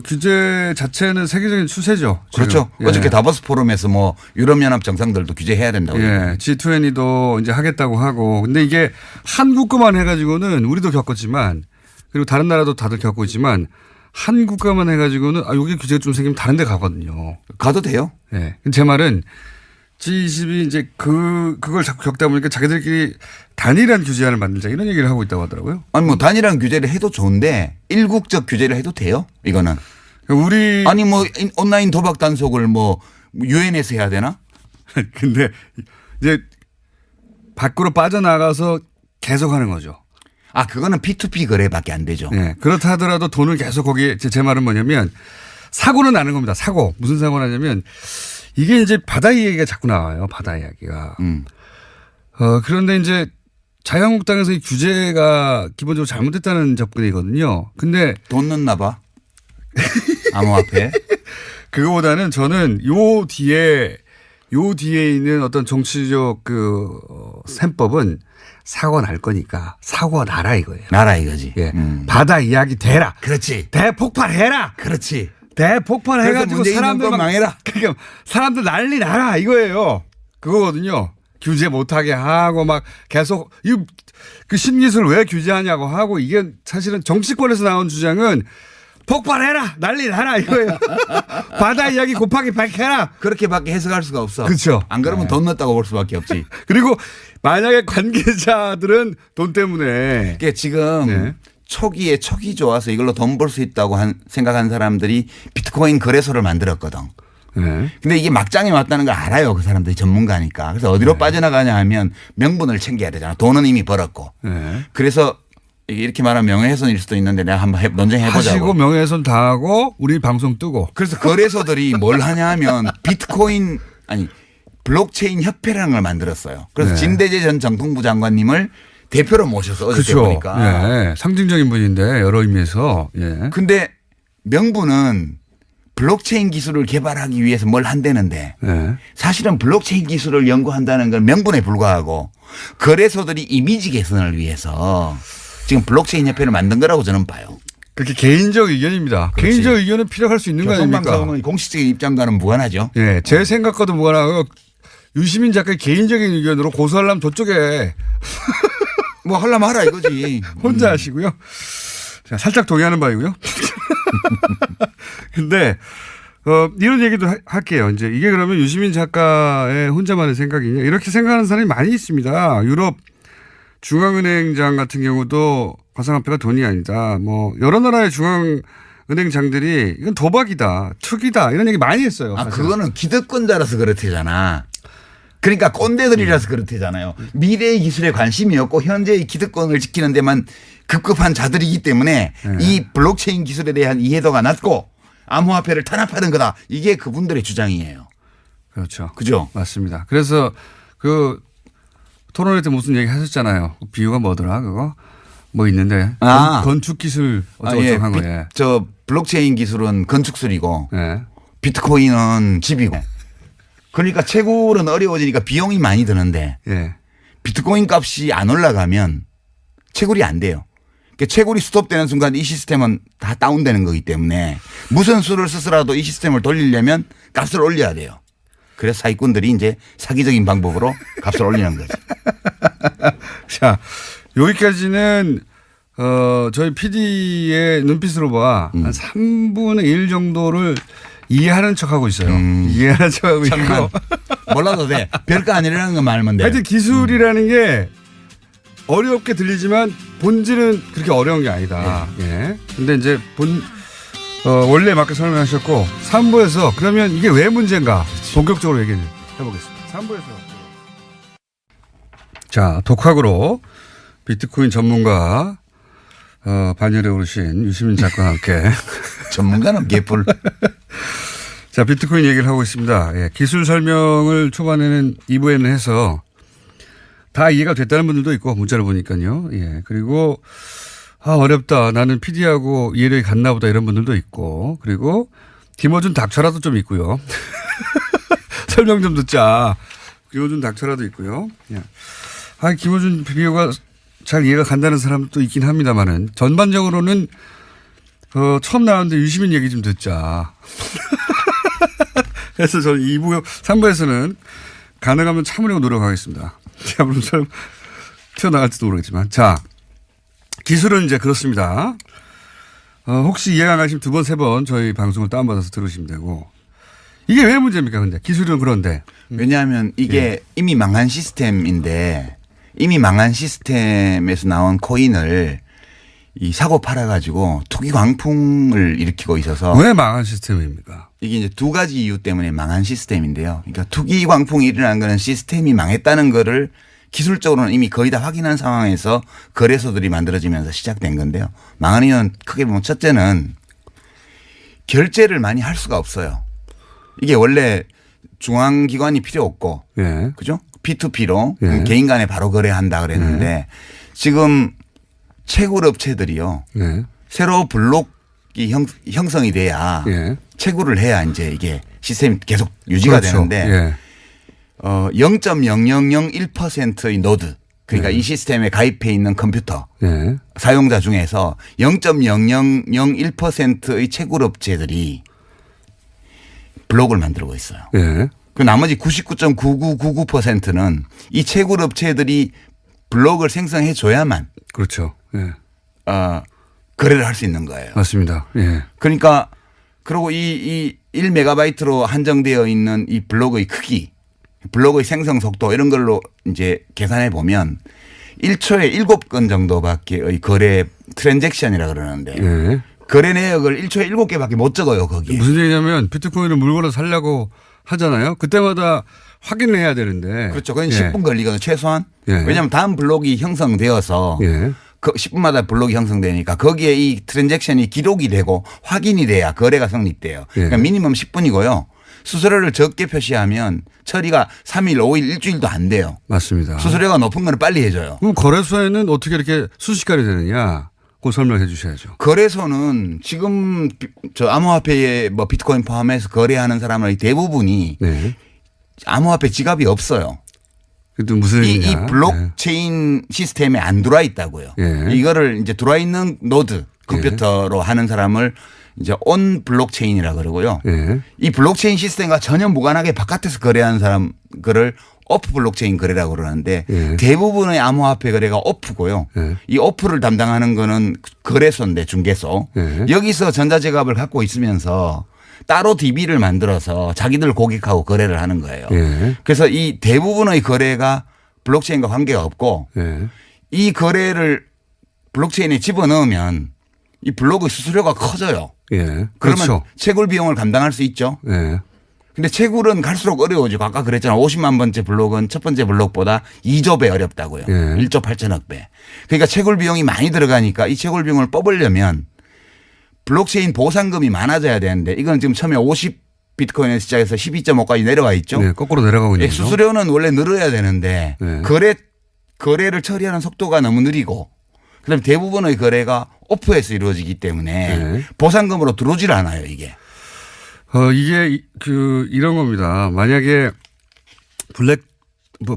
규제 자체는 세계적인 추세죠. 지금. 그렇죠. 예. 어저께 다보스 포럼에서 뭐 유럽연합 정상들도 규제해야 된다고. 예. G20도 이제 하겠다고 하고. 근데 이게 한국 거만 해가지고는 우리도 겪었지만 그리고 다른 나라도 다들 겪고 있지만 한국 거만 해가지고는 여기 규제가 좀 생기면 다른 데 가거든요. 가도 돼요? 예. 제 말은 G20이 이제 그걸 자꾸 겪다 보니까 자기들끼리 단일한 규제안을 만들자 이런 얘기를 하고 있다고 하더라고요. 아니 뭐 단일한 규제를 해도 좋은데 일국적 규제를 해도 돼요? 이거는. 아니 뭐 온라인 도박 단속을 뭐 유엔에서 해야 되나? 근데 이제 밖으로 빠져나가서 계속 하는 거죠. 그거는 P2P 거래밖에 안 되죠. 네. 그렇다 하더라도 돈을 계속 거기에 제 말은 뭐냐면 사고는 나는 겁니다. 사고. 무슨 사고 나냐면 이게 이제 바다 이야기가 자꾸 나와요. 바다 이야기가. 그런데 이제 자유한국당에서 이 규제가 기본적으로 잘못됐다는 접근이거든요. 근데 돈 넣나 봐. 암호화폐. 그거보다는 저는 요 뒤에 있는 어떤 정치적 셈법은 사고 날 거니까 사고가 나라 이거예요. 나라 이거지. 예. 바다 이야기 되라. 그렇지. 대폭발해라. 그렇지. 대폭발해가지고 사람들 망해라. 그러니까 사람들 난리 나라 이거예요. 그거거든요. 규제 못하게 하고 막 계속 그 신기술 왜 규제하냐고 하고 이게 사실은 정치권에서 나온 주장은 폭발해라 난리 나라 이거예요. 바다 이야기 곱하기 100해라. 그렇게밖에 해석할 수가 없어. 그렇죠. 안 그러면 네. 돈 넣었다고 볼 수밖에 없지. 그리고 만약에 관계자들은 돈 때문에 그러니까 지금 네. 초기 좋아서 이걸로 돈 벌 수 있다고 생각한 사람들이 비트코인 거래소를 만들었거든. 네. 근데 이게 막장에 왔다는 걸 알아요. 그 사람들이 전문가니까. 그래서 어디로 네. 빠져나가냐 하면 명분을 챙겨야 되잖아. 돈은 이미 벌었고. 네. 그래서 이렇게 말하면 명예훼손일 수도 있는데 내가 한번 논쟁해보자고. 하시고 명예훼손 다 하고 우리 방송 뜨고. 그래서 거래소들이 뭘 하냐 하면 블록체인 협회라는 걸 만들었어요. 그래서 네. 진대재 전 정통부 장관님을 대표로 모셔서 어제 그렇죠. 보니까. 네. 상징적인 분인데 여러 의미에서. 예. 근데 명분은 블록체인 기술을 개발하기 위해서 뭘 한다는데 네. 사실은 블록체인 기술을 연구한다는 건 명분에 불과하고 거래소들이 이미지 개선을 위해서 지금 블록체인 협회를 만든 거라고 저는 봐요. 그렇게 개인적 의견입니다. 그렇지. 개인적 의견은 필요할 수 있는 거 아닙니까? 교통방송은 공식적인 입장과는 무관하죠. 네. 제 생각과도 무관하고 유시민 작가의 개인적인 의견으로 고소하려면 저쪽에 뭐 하려면 하라 이거지. 혼자 하시고요. 자, 살짝 동의하는 바이고요. 근데 이런 얘기도 할게요. 이제 이게 그러면 유시민 작가의 혼자만의 생각이냐 이렇게 생각하는 사람이 많이 있습니다. 유럽 중앙은행장 같은 경우도 가상화폐가 돈이 아니다. 뭐 여러 나라의 중앙은행장들이 이건 도박이다, 투기다 이런 얘기 많이 했어요. 사실. 그거는 기득권자라서 그렇대잖아. 그러니까 꼰대들이라서 그렇대잖아요. 미래의 기술에 관심이 없고 현재의 기득권을 지키는 데만 급급한 자들이기 때문에 네. 이 블록체인 기술에 대한 이해도가 낮고 암호화폐를 탄압하는 거다. 이게 그분들의 주장이에요. 그렇죠. 그죠? 맞습니다. 그래서 그 토론회 때 무슨 얘기 하셨잖아요. 비유가 뭐더라 그거? 뭐 있는데 건축 기술 어쩌고저쩌고 한 거예요. 저 블록체인 기술은 건축술이고 네. 비트코인은 집이고 그러니까 채굴은 어려워지니까 비용이 많이 드는데 네. 비트코인 값이 안 올라가면 채굴이 안 돼요. 그러니까 채굴이 스톱되는 순간 이 시스템은 다 다운되는 거기 때문에 무슨 수를 쓰더라도 이 시스템을 돌리려면 값을 올려야 돼요. 그래서 사기꾼들이 이제 사기적인 방법으로 값을 올리는 거죠. 자, 여기까지는 저희 PD의 눈빛으로 봐 한 3분의 1 정도를 이해하는 척하고 있어요. 이해하는 척하고 있고. 몰라도 돼. 별거 아니라는 거 말면 돼. 하여튼 기술이라는 게 어렵게 들리지만 본질은 그렇게 어려운 게 아니다. 예. 근데 이제 원래 맞게 설명하셨고 3부에서 그러면 이게 왜 문제인가 본격적으로 얘기를 해보겠습니다. 3부에서. 자, 독학으로 비트코인 전문가 반열에 오르신 유시민 작가와 함께 전문가는 개뿔. 자, 비트코인 얘기를 하고 있습니다. 예, 기술 설명을 초반에는 2부에는 해서 다 이해가 됐다는 분들도 있고 문자를 보니까요. 예, 그리고 어렵다. 나는 PD하고 이해력이 같나 보다 이런 분들도 있고 그리고 김어준 닥쳐라도 좀 있고요. 설명 좀 듣자. 김어준 닥쳐라도 있고요. 예. 김어준 비디오가 잘 이해가 간다는 사람도 있긴 합니다만은 전반적으로는 처음 나왔는데 유시민 얘기 좀 듣자. 그래서 저는 2부, 3부에서는 가능하면 참으려고 노력하겠습니다. 물론 튀어나갈지도 모르겠지만. 자, 기술은 이제 그렇습니다. 혹시 이해가 안 가시면 2번, 3번 저희 방송을 다운받아서 들으시면 되고. 이게 왜 문제입니까, 근데? 기술은 그런데. 왜냐하면 이게 이미 망한 시스템인데 이미 망한 시스템에서 나온 코인을 이 사고 팔아가지고 투기 광풍을 일으키고 있어서. 왜 망한 시스템입니까? 이게 이제 2가지 이유 때문에 망한 시스템인데요. 그러니까 투기 광풍이 일어난 거는 시스템이 망했다는 거를 기술적으로는 이미 거의 다 확인한 상황에서 거래소들이 만들어지면서 시작된 건데요. 망한 이유는 크게 보면 첫째는 결제를 많이 할 수가 없어요. 이게 원래 중앙기관이 필요 없고. 예. 그죠? P2P로 예. 개인 간에 바로 거래한다 그랬는데 지금 채굴업체들이요. 예. 새로 블록이 형성이 돼야 예. 채굴을 해야 이제 이게 시스템이 계속 유지가 그렇죠. 되는데 예. 0.0001%의 노드 그러니까 이 시스템에 가입해 있는 컴퓨터 예. 사용자 중에서 0.0001%의 채굴업체들이 블록을 만들고 있어요. 예. 그 나머지 99.9999%는 이 채굴업체들이 블록을 생성해 줘야만 그렇죠. 예. 거래를 할 수 있는 거예요. 맞습니다. 예. 그러니까 그리고 이 1메가바이트로 한정되어 있는 이 블록의 크기, 블록의 생성 속도 이런 걸로 이제 계산해 보면 1초에 7건 정도밖에의 거래 트랜잭션이라 그러는데 예. 거래 내역을 1초에 7개밖에 못 적어요, 거기에. 무슨 얘기냐면 비트코인을 물건을 살려고 하잖아요. 그때마다 확인을 해야 되는데. 그렇죠. 그건 예. 10분 걸리거든요, 최소한. 예. 왜냐하면 다음 블록이 형성되어서 예. 그 10분마다 블록이 형성되니까 거기에 이 트랜잭션이 기록이 되고 확인이 돼야 거래가 성립돼요. 예. 그러니까 미니멈 10분이고요. 수수료를 적게 표시하면 처리가 3일, 5일, 일주일도 안 돼요. 맞습니다. 수수료가 높은 거는 빨리 해줘요. 그럼 거래소에는 어떻게 이렇게 순식간에 되느냐? 그거 설명해 주셔야죠. 거래소는 지금 저 암호화폐에 뭐 비트코인 포함해서 거래하는 사람의 대부분이 네. 암호화폐 지갑이 없어요. 그것도 무슨 이 얘기냐? 블록체인 시스템에 안 들어와 있다고요. 예. 이거를 이제 들어와 있는 노드 컴퓨터로 하는 사람을 이제 온 블록체인이라 그러고요. 예. 이 블록체인 시스템과 전혀 무관하게 바깥에서 거래하는 사람 그를 오프 블록체인 거래라고 그러는데 예. 대부분의 암호화폐 거래가 오프고요. 예. 이 오프를 담당하는 거는 거래소인데 중개소. 예. 여기서 전자지갑을 갖고 있으면서 따로 DB를 만들어서 자기들 고객하고 거래를 하는 거예요. 예. 그래서 이 대부분의 거래가 블록체인과 관계가 없고 예. 이 거래를 블록체인에 집어넣으면 이 블록의 수수료가 커져요. 예. 그러면 그렇죠. 채굴 비용을 감당할 수 있죠. 예. 근데 채굴은 갈수록 어려워지고 아까 그랬잖아. 50만 번째 블록은 첫 번째 블록보다 2조 배 어렵다고요. 예. 1조 8천억 배. 그러니까 채굴 비용이 많이 들어가니까 이 채굴 비용을 뽑으려면 블록체인 보상금이 많아져야 되는데 이건 지금 처음에 50 비트코인에서 시작해서 12.5까지 내려와 있죠. 네, 거꾸로 내려가고 있는 거죠. 수수료는 원래 늘어야 되는데 네. 거래를 처리하는 속도가 너무 느리고 그다음에 대부분의 거래가 오프에서 이루어지기 때문에 네. 보상금으로 들어오질 않아요, 이게. 이게 이런 겁니다. 만약에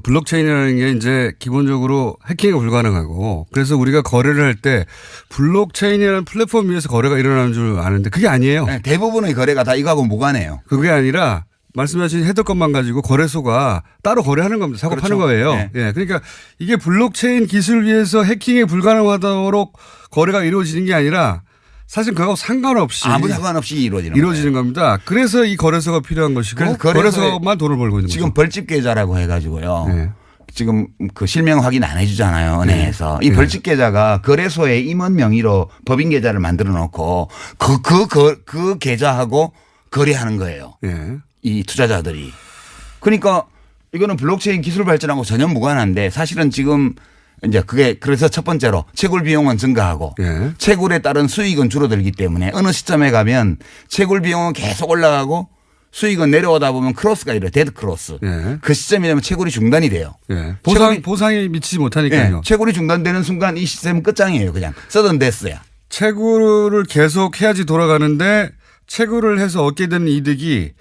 블록체인이라는 게 이제 기본적으로 해킹이 불가능하고 그래서 우리가 거래를 할 때 블록체인이라는 플랫폼 위에서 거래가 일어나는 줄 아는데 그게 아니에요. 네, 대부분의 거래가 다 이거하고 무관해요. 그게 아니라 말씀하신 헤더 것만 가지고 거래소가 따로 거래하는 겁니다. 사고 그렇죠. 파는 거예요. 네. 예. 그러니까 이게 블록체인 기술을 위해서 해킹이 불가능하도록 거래가 이루어지는 게 아니라 사실 그거하고 상관없이 아무 상관없이 이루어지는 겁니다. 그래서 이 거래소가 필요한 것이고 그래서 거래소만 돈을 벌고 있는 지금 거죠. 벌집 계좌라고 해가지고요. 네. 지금 그 실명 확인 안 해주잖아요. 은행에서. 이 벌집 계좌가 거래소의 임원 명의로 법인 계좌를 만들어 놓고 그 계좌하고 거래하는 거예요. 예. 이 투자자들이. 그러니까 이거는 블록체인 기술 발전하고 전혀 무관한데 사실은 지금 이제 그게 그래서 첫 번째로 채굴 비용은 증가하고 예. 채굴에 따른 수익은 줄어들기 때문에 어느 시점에 가면 채굴 비용은 계속 올라가고 수익은 내려오다 보면 크로스가 이래 데드 크로스. 예. 그 시점이 되면 채굴이 중단이 돼요. 예. 채굴이- 보상이 미치지 못하니까요. 예. 채굴이 중단되는 순간 이 시스템은 끝장이에요. 그냥 서든 데스야. 채굴을 계속 해야지 돌아가는데 채굴을 해서 얻게 되는 이득이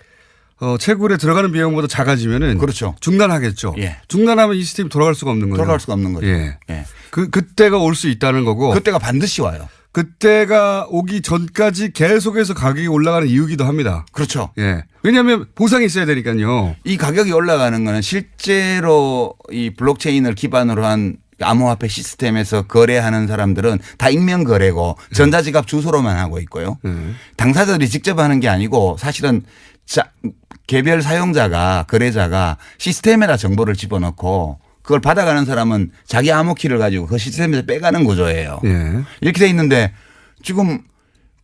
채굴에 들어가는 비용보다 작아지면은 그렇죠. 중단하겠죠. 예. 중단하면 이 시스템이 돌아갈 수가 없는 거죠. 돌아갈 수가 없는 거죠. 예. 예. 그때가 올 수 있다는 거고. 그때가 반드시 와요. 그때가 오기 전까지 계속해서 가격이 올라가는 이유기도 합니다. 그렇죠. 예. 왜냐하면 보상이 있어야 되니까요. 이 가격이 올라가는 거는 실제로 이 블록체인을 기반으로 한 암호화폐 시스템에서 거래하는 사람들은 다 익명 거래고 전자지갑 주소로만 하고 있고요. 당사자들이 직접 하는 게 아니고 사실은 개별 사용자가 거래자가 시스템에다 정보를 집어넣고 그걸 받아가는 사람은 자기 암호키를 가지고 그 시스템에서 빼가는 구조예요. 예. 이렇게 돼 있는데 지금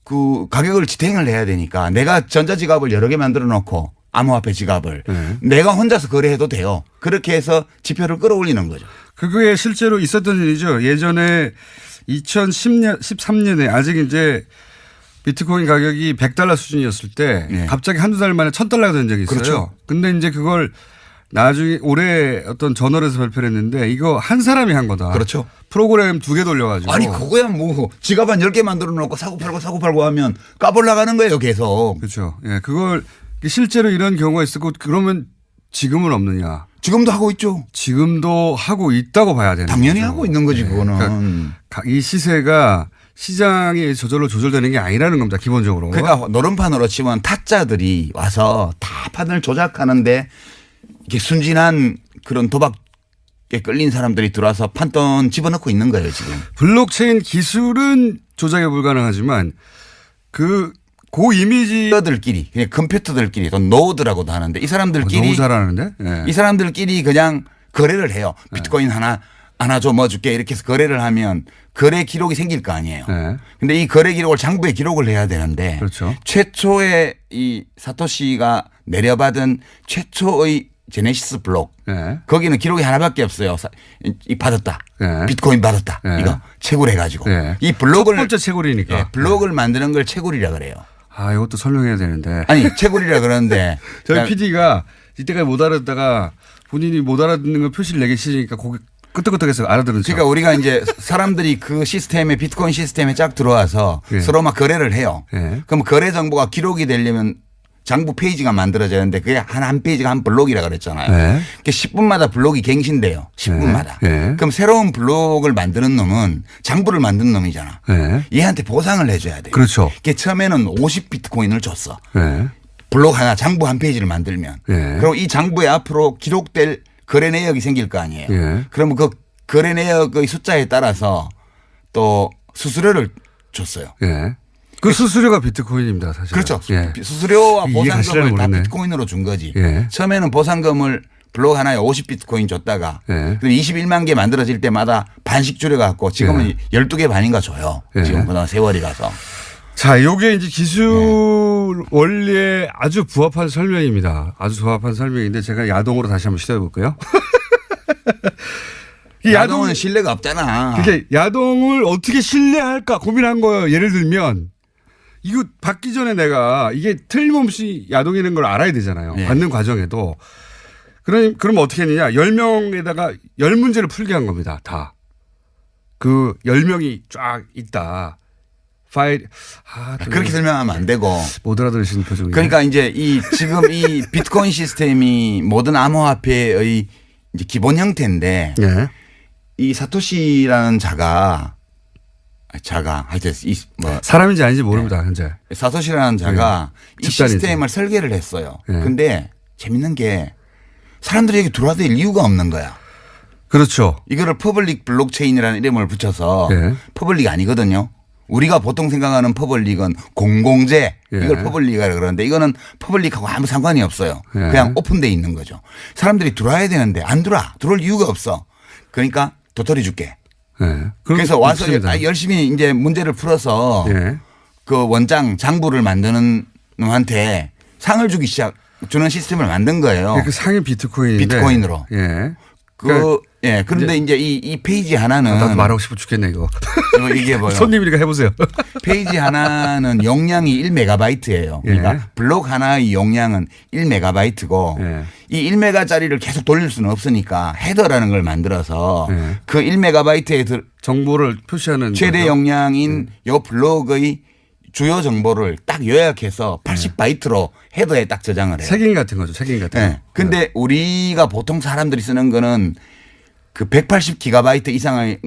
그 가격을 지탱을 해야 되니까 내가 전자지갑을 여러 개 만들어 놓고 암호화폐 지갑을 내가 혼자서 거래해도 돼요. 그렇게 해서 지표를 끌어올리는 거죠. 그게 실제로 있었던 일이죠. 예전에 2010년, 13년에 아직 이제 비트코인 가격이 $100 수준이었을 때 네. 갑자기 한두 달 만에 $1,000가 된 적이 있어요. 그렇죠. 근데 이제 그걸 나중에 올해 어떤 저널에서 발표를 했는데 이거 한 사람이 한 거다. 그렇죠. 프로그램 2개 돌려가지고. 아니 그거야 뭐 지갑 한 10개 만들어 놓고 사고 팔고 하면 까불나가는 거예요 계속. 그렇죠. 예, 그걸 실제로 이런 경우가 있었고 그러면 지금은 없느냐. 지금도 하고 있죠. 지금도 하고 있다고 봐야 되는 당연히 거죠. 하고 있는 거지 예, 그거는. 그러니까 이 시세가 시장이 저절로 조절되는 게 아니라는 겁니다. 기본적으로. 그러니까 노름판으로 치면 타짜들이 와서 다 판을 조작하는데 이게 순진한 그런 도박에 끌린 사람들이 들어와서 판돈 집어넣고 있는 거예요 지금. 블록체인 기술은 조작이 불가능하지만 고 이미지 들끼리 그냥 컴퓨터들끼리 또 노드라고도 하는데 이 사람들끼리 너무 잘하는데. 예. 이 사람들끼리 그냥 거래를 해요. 비트코인 하나 줘 뭐 줄게 이렇게 해서 거래를 하면 거래 기록이 생길 거 아니에요. 네. 근데 이 거래 기록을 장부에 기록을 해야 되는데 그렇죠. 최초의 이 사토시가 내려받은 최초의 제네시스 블록 예. 거기는 기록이 하나밖에 없어요. 이 받았다. 네. 비트코인 받았다. 네. 이거 채굴해가지고 네. 이 블록을 첫 번째 채굴이니까. 예, 블록을 만드는 걸 채굴이라 그래요. 아 이것도 설명해야 되는데. 아니 채굴이라 그러는데 저희 PD가 이때까지 못 알아듣다가 본인이 못 알아듣는 걸 표시를 내기 싫으니까 고개 끄떡끄떡해서 알아들은 척. 그러니까 우리가 이제 사람들이 그 시스템에 비트코인 시스템에 쫙 들어와서 예. 서로 막 거래를 해요. 예. 그럼 거래 정보가 기록이 되려면 장부 페이지가 만들어져야 하는데 그게 한 페이지가 한 블록이라 그랬잖아요. 네. 그게 10분마다 블록이 갱신돼요. 10분마다. 네. 그럼 새로운 블록을 만드는 놈은 장부를 만든 놈이잖아. 네. 얘한테 보상을 해줘야 돼요. 그렇죠. 그게 처음에는 50비트코인을 줬어. 네. 블록 하나 장부 한 페이지를 만들면. 네. 그럼 이 장부에 앞으로 기록될 거래 내역이 생길 거 아니에요. 네. 그러면 그 거래 내역의 숫자에 따라서 또 수수료를 줬어요. 예. 그 수수료가 비트코인입니다, 사실. 그렇죠. 예. 수수료와 이해가 보상금을 다 모르네. 비트코인으로 준 거지. 예. 처음에는 보상금을 블록 하나에 50비트코인 줬다가 예. 21만 개 만들어질 때마다 반씩 줄여갖고 지금은 12개 반인가 줘요. 예. 지금 그동안 세월이 가서. 자, 요게 이제 기술 원리에 아주 부합한 설명입니다. 아주 부합한 설명인데 제가 야동으로 다시 한번 시도해 볼게요. 이 야동은 신뢰가 없잖아. 그게 야동을 어떻게 신뢰할까 고민한 거예요. 예를 들면 이거 받기 전에 내가 이게 틀림없이 야동이라는 걸 알아야 되잖아요. 예. 받는 과정에도. 그럼 어떻게 했느냐. 10명에다가 10문제를 풀게 한 겁니다. 다. 그 10명이 쫙 있다. 파일. 그렇게 설명하면 안 되고. 못 알아들으시는 표정이. 그러니까 이제 지금 이 비트코인 시스템이 모든 암호화폐의 이제 기본 형태인데 예. 이 사토시라는 자가 하여튼 사람인지 아닌지 모릅니다. 현재. 사토시라는 자가 이 집단이지. 시스템을 설계를 했어요. 예. 근데 재밌는 게 사람들이 여기 들어와도 될 이유가 없는 거야. 그렇죠. 이거를 퍼블릭 블록체인이라는 이름을 붙여서 예. 퍼블릭 아니거든요. 우리가 보통 생각하는 퍼블릭은 공공재 이걸 예. 퍼블릭이라고 그러는데 이거는 퍼블릭하고 아무 상관이 없어요. 예. 그냥 오픈돼 있는 거죠. 사람들이 들어와야 되는데 안 들어올 이유가 없어. 그러니까 도토리 줄게. 예. 그래서 와서 좋습니다. 열심히 이제 문제를 풀어서 예. 그 원장 장부를 만드는 놈한테 상을 주는 시스템을 만든 거예요. 그 상위 비트코인인데. 비트코인으로. 예. 그런데 이제 이 페이지 하나는 나도 말하고 싶어 죽겠네 이거. 이게 뭐요? 손님이니까 해보세요. 페이지 하나는 용량이 1메가바이트예요. 그러니까 예. 블록 하나의 용량은 1메가바이트고 예. 이 1메가짜리를 계속 돌릴 수는 없으니까 헤더라는 걸 만들어서 예. 그 1메가바이트에 정보를 표시하는 최대 거죠? 용량인 요 블록의 주요 정보를 딱 요약해서 80바이트로 헤더에 딱 저장을 해요. 책임 같은 거죠. 책임 같은 네. 거. 근데 우리가 보통 사람들이 쓰는 거는 그 180기가바이트 이상의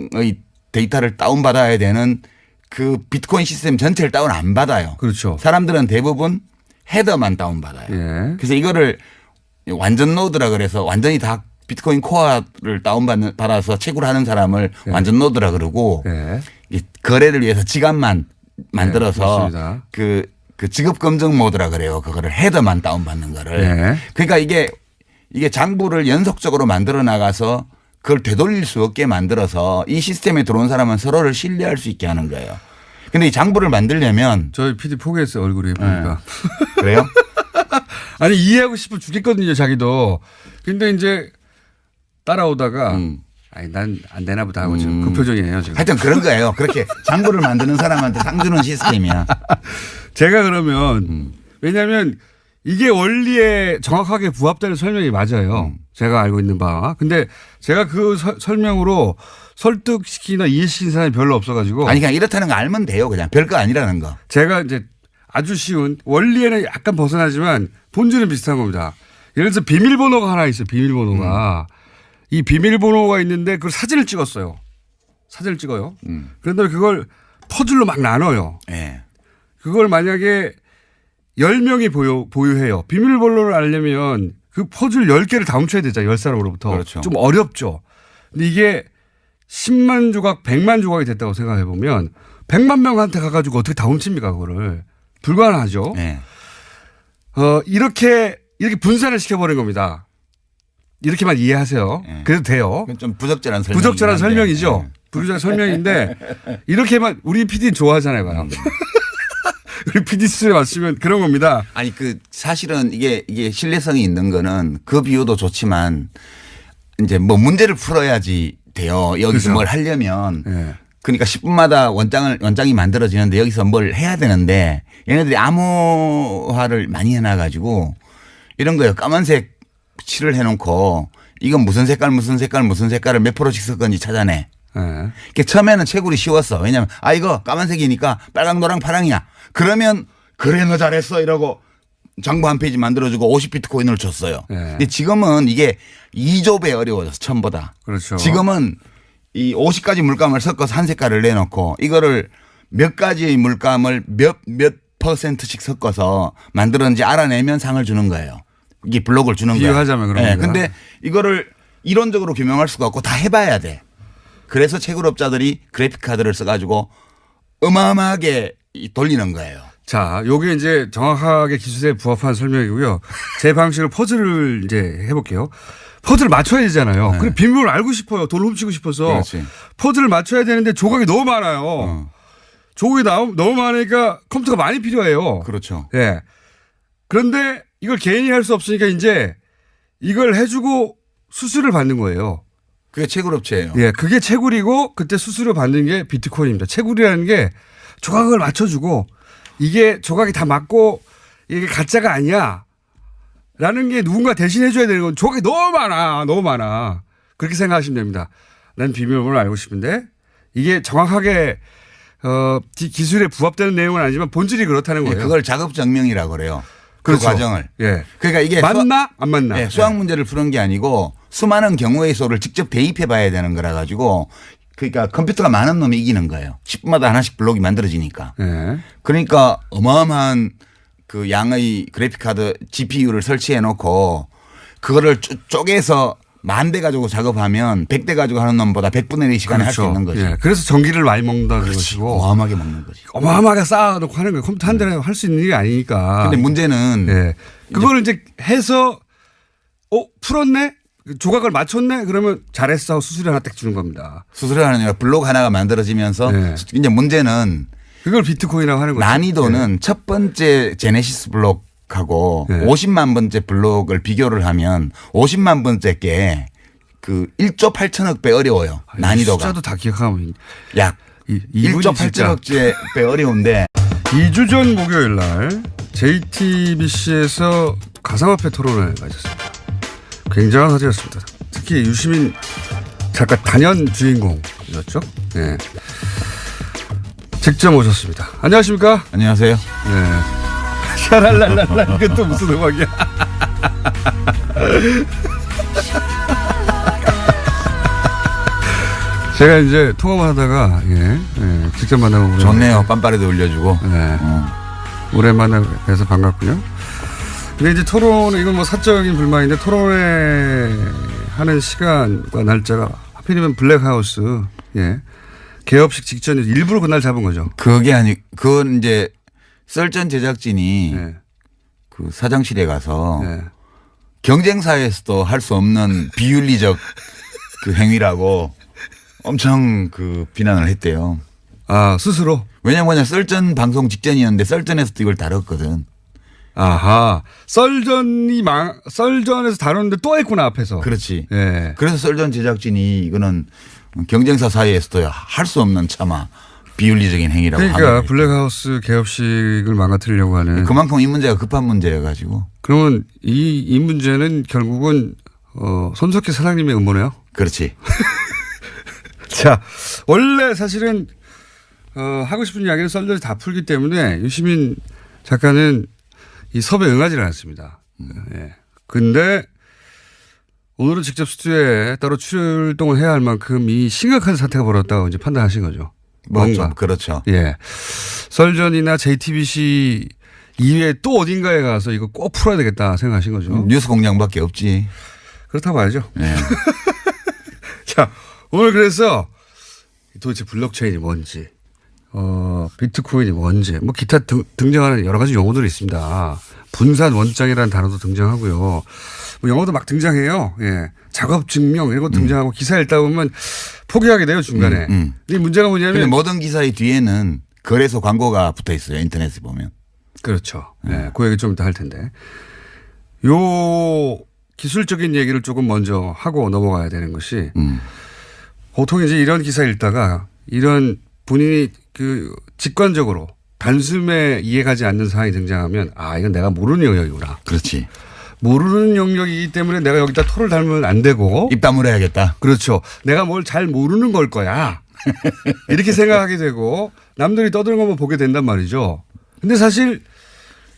데이터를 다운받아야 되는 그 비트코인 시스템 전체를 다운 안 받아요. 그렇죠. 사람들은 대부분 헤더만 다운받아요. 예. 그래서 이거를 완전 노드라 그래서 완전히 다 비트코인 코어를 받아서 채굴 하는 사람을 예. 완전 노드라 그러고 예. 이 거래를 위해서 지갑만 만들어서 맞습니다. 그 지급 검증 모드라 그래요. 그거를 헤더만 다운받는 거를. 예. 그러니까 이게 장부를 연속적으로 만들어 나가서 그걸 되돌릴 수 없게 만들어서 이 시스템에 들어온 사람은 서로를 신뢰할 수 있게 하는 거예요. 근데 이 장부를 만들려면 저희 PD 포기했어요. 얼굴이 보니까. 그래요? 아니 이해하고 싶어 죽겠거든요. 자기도. 근데 이제 따라오다가 아니 난 안 되나 보다 하고 지금 그 표정이에요. 지금. 하여튼 그런 거예요. 그렇게 장부를 만드는 사람한테 상 주는 시스템이야. 제가 그러면 왜냐하면 이게 원리에 정확하게 부합되는 설명이 맞아요. 제가 알고 있는 바. 근데 제가 그 설명으로 설득시키나 이해시킨 사람이 별로 없어가지고. 아니 그냥 이렇다는 거 알면 돼요. 그냥 별거 아니라는 거. 제가 이제 아주 쉬운 원리에는 약간 벗어나지만 본질은 비슷한 겁니다. 예를 들어서 비밀번호가 하나 있어요. 비밀번호가. 이 비밀번호가 있는데 그걸 사진을 찍었어요. 사진을 찍어요. 그런데 그걸 퍼즐로 막 나눠요. 네. 그걸 만약에 10명이 보유해요. 비밀번호를 알려면 그 퍼즐 10개를 다 훔쳐야 되잖아요. 10사람으로부터. 그렇죠. 좀 어렵죠. 근데 이게 10만 조각, 100만 조각이 됐다고 생각해 보면 100만 명한테 가가지고 어떻게 다 훔칩니까 그거를. 불가능하죠. 네. 이렇게 분산을 시켜버린 겁니다. 이렇게만 이해하세요. 네. 그래도 돼요. 그건 좀 부적절한 설명. 부적절한 설명이죠. 부적절한 설명인데 이렇게만 우리 PD는 좋아하잖아요. 봐요. 우리 PD 수에 맞추면 그런 겁니다. 아니 그 사실은 이게 신뢰성이 있는 거는 그 비유도 좋지만 이제 뭐 문제를 풀어야지 돼요. 여기서 그렇죠. 뭘 하려면 네. 그러니까 10분마다 원장이 만들어지는데 여기서 뭘 해야 되는데 얘네들이 암호화를 많이 해놔가지고 이런 거예요. 까만색 칠을 해놓고 이건 무슨 색깔을 몇 프로씩 섞은지 찾아내. 네. 처음에는 채굴이 쉬웠어. 왜냐하면 이거 까만색이니까 빨강 노랑 파랑이야. 그러면 그래 너 잘했어 이러고 장부 한 페이지 만들어주고 50비트코인을 줬어요. 네. 근데 지금은 이게 2조배 어려워졌어. 처음보다. 그렇죠. 지금은 이 50가지 물감을 섞어서 한 색깔을 내놓고 이거를 몇 가지의 물감을 몇 %씩 섞어서 만들었는지 알아내면 상을 주는 거예요. 이게 블록을 주는 거예요. 비유하자면 그런 겁니다. 근데 이거를 이론적으로 규명할 수가 없고 다 해봐야 돼. 그래서 채굴업자들이 그래픽 카드를 써가지고 어마어마하게 돌리는 거예요. 자, 요게 이제 정확하게 기술에 부합한 설명이고요. 제 방식으로 퍼즐을 이제 해볼게요. 퍼즐을 맞춰야 되잖아요. 네. 그리고 비밀번호를 알고 싶어요. 돈을 훔치고 싶어서. 그렇지. 퍼즐을 맞춰야 되는데 조각이 너무 많아요. 조각이 너무 많으니까 컴퓨터가 많이 필요해요. 그렇죠. 예. 그런데 이걸 개인이 할 수 없으니까 이제 이걸 해주고 수수료를 받는 거예요. 그게 채굴업체예요. 예, 그게 채굴이고 그때 수수료 받는 게 비트코인입니다. 채굴이라는 게 조각을 맞춰주고 이게 조각이 다 맞고 이게 가짜가 아니야. 라는 게 누군가 대신해 줘야 되는 건 조각이 너무 많아. 그렇게 생각하시면 됩니다. 난 비밀번호를 알고 싶은데 이게 정확하게 기술에 부합되는 내용은 아니지만 본질이 그렇다는 거예요. 그걸 작업증명이라고 그래요. 그렇죠. 그 과정을. 예. 그러니까 이게 맞나 안 맞나. 네, 수학 문제를 푸는 게 아니고 수많은 경우의 수를 직접 대입해 봐야 되는 거라 가지고 그러니까 컴퓨터가 많은 놈이 이기는 거예요. 10분마다 하나씩 블록이 만들어지니까. 예. 그러니까 어마어마한 그 양의 그래픽카드 GPU를 설치해 놓고 그거를 쪼개서 10,000대 가지고 작업하면 100대 가지고 하는 놈보다 100분의 1의 시간에 할 수 있는 거지. 예. 그래서 전기를 많이 먹는다는 것이고. 어마어마하게 먹는 거지. 어마어마하게 쌓아놓고 하는 거예요. 컴퓨터 한 대에 할 수 있는 일이 아니니까. 근데 문제는 예. 그걸 이제 해서 풀었네? 조각을 맞췄네? 그러면 잘했어 하고 수수료 하나 딱 주는 겁니다. 수수료 하나 블록 하나가 만들어지면서 이제 문제는 그걸 비트코인이라고 하는 거죠. 난이도는 첫 번째 제네시스 블록하고 50만 번째 블록을 비교를 하면 50만 번째 게 그 1조 8천억 배 어려워요. 난이도가. 숫자도 다 기억하면. 약 1조 8천억 배 어려운데 2주 전 목요일 날 JTBC에서 가상화폐 토론회가 있었습니다. 굉장한 화제였습니다. 특히 유시민 작가 단연 주인공이었죠. 네. 직접 오셨습니다. 안녕하십니까? 안녕하세요. 네. 샤랄랄랄라 이게 또 무슨 음악이야? 제가 이제 통화만 하다가 직접 만나면 좋네요. 빰빠레도 올려주고. 네. 오랜만에 뵈서 반갑고요. 근데 이제 토론회 이건 뭐 사적인 불만인데 토론회 하는 시간과 날짜가 하필이면 블랙하우스 개업식 직전에 일부러 그날 잡은 거죠. 그건 이제 썰전 제작진이 그 사장실에 가서 경쟁사에서도 할 수 없는 비윤리적 그 행위라고 엄청 그 비난을 했대요. 아, 스스로? 왜냐면 썰전 방송 직전이었는데 썰전에서도 이걸 다뤘거든. 아하. 썰전에서 다뤘는데 또 했구나, 앞에서. 그렇지. 예. 그래서 썰전 제작진이 이거는 경쟁사 사이에서도 할 수 없는 차마 비윤리적인 행위라고 하는 그러니까 블랙하우스 개업식을 망가뜨리려고 하는. 그만큼 이 문제가 급한 문제여가지고. 그러면 이 문제는 결국은 손석희 사장님의 음모네요. 그렇지. 자, 원래 사실은 하고 싶은 이야기는 썰전이 다 풀기 때문에 유시민 작가는 이 섭외 응하지를 않았습니다. 예. 근데 오늘은 직접 스튜디오에 따로 출동을 해야 할 만큼 이 심각한 사태가 벌어졌다고 이제 판단하신 거죠. 뭔가. 그렇죠. 예. 썰전이나 JTBC 이외에 또 어딘가에 가서 이거 꼭 풀어야 되겠다 생각하신 거죠. 뉴스 공장밖에 없지. 그렇다고 봐야죠. 네. 자, 오늘 그래서 도대체 블록체인이 뭔지, 비트코인이 뭔지, 뭐 기타 등장하는 여러 가지 용어들이 있습니다. 분산 원장이라는 단어도 등장하고요. 뭐 영어도 막 등장해요. 예. 작업 증명 이런 거 등장하고 기사 읽다 보면 포기하게 돼요, 중간에. 이 문제가 뭐냐면. 근데 모든 기사의 뒤에는 거래소 광고가 붙어 있어요. 인터넷에 보면. 그렇죠. 예. 그 얘기 좀 이따 할 텐데. 요 기술적인 얘기를 조금 먼저 하고 넘어가야 되는 것이 보통 이제 이런 기사 읽다가 이런 본인이 그 직관적으로 단숨에 이해가지 않는 사항이 등장하면 아, 이건 내가 모르는 영역이구나. 그렇지. 모르는 영역이기 때문에 내가 여기다 토를 달면 안 되고. 입 다물어야겠다. 그렇죠. 내가 뭘 잘 모르는 걸 거야. 이렇게 생각하게 되고 남들이 떠드는 것만 보게 된단 말이죠. 근데 사실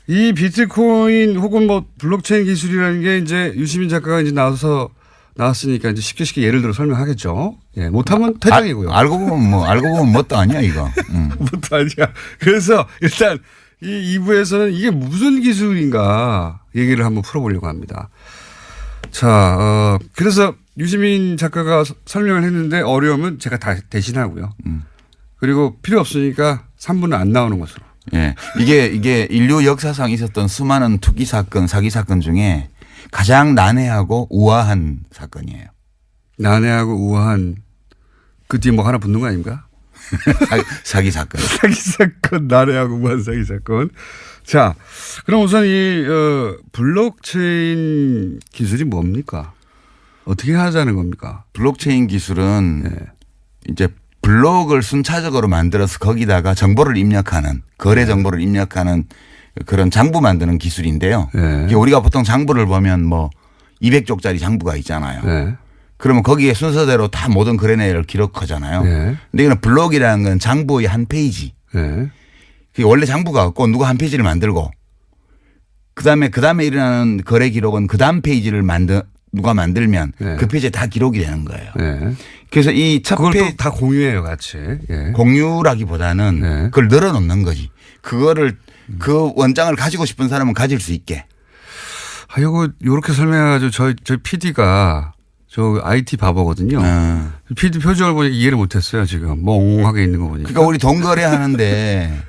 이 비트코인 혹은 뭐 블록체인 기술이라는 게 이제 유시민 작가가 이제 나왔으니까 이제 쉽게 예를 들어 설명하겠죠. 예, 못하면 퇴장이고요. 알고 보면 뭣도 아니야, 이거. 뭣도 아니야. 그래서 일단 이 2부에서는 이게 무슨 기술인가 얘기를 한번 풀어보려고 합니다. 자, 그래서 유시민 작가가 설명을 했는데 어려우면 제가 다 대신하고요. 그리고 필요 없으니까 3부는 안 나오는 것으로. 예. 이게 인류 역사상 있었던 수많은 투기 사건, 사기 사건 중에 가장 난해하고 우아한 사건이에요. 난해하고 우아한 그 뒤에 뭐 하나 붙는 거 아닙니까? 사기 사건. 사기 사건, 난해하고 우아한 사기 사건. 자, 그럼 우선 이 블록체인 기술이 뭡니까? 어떻게 하자는 겁니까? 블록체인 기술은 이제 블록을 순차적으로 만들어서 거기다가 정보를 입력하는 거래 정보를 입력하는 그런 장부 만드는 기술인데요. 이게 우리가 보통 장부를 보면 뭐 200쪽짜리 장부가 있잖아요. 그러면 거기에 순서대로 다 모든 거래 내역을 기록하잖아요. 근데 이거는 블록이라는 건 장부의 한 페이지. 그게 원래 장부가 없고 누가 한 페이지를 만들고 그다음에 일어나는 거래 기록은 그 다음 페이지를 누가 만들면 그 페이지에 다 기록이 되는 거예요. 그래서 이 첫 그걸 또 다 공유해요, 같이. 공유라기보다는 그걸 늘어놓는 거지. 그거를 그 원장을 가지고 싶은 사람은 가질 수 있게. 아, 요렇게 설명해가지고 저희 PD가 저 IT 바보거든요. PD 표정을 보니까 이해를 못했어요, 지금. 멍하게 있는 거 보니까. 그러니까 우리 돈 거래하는데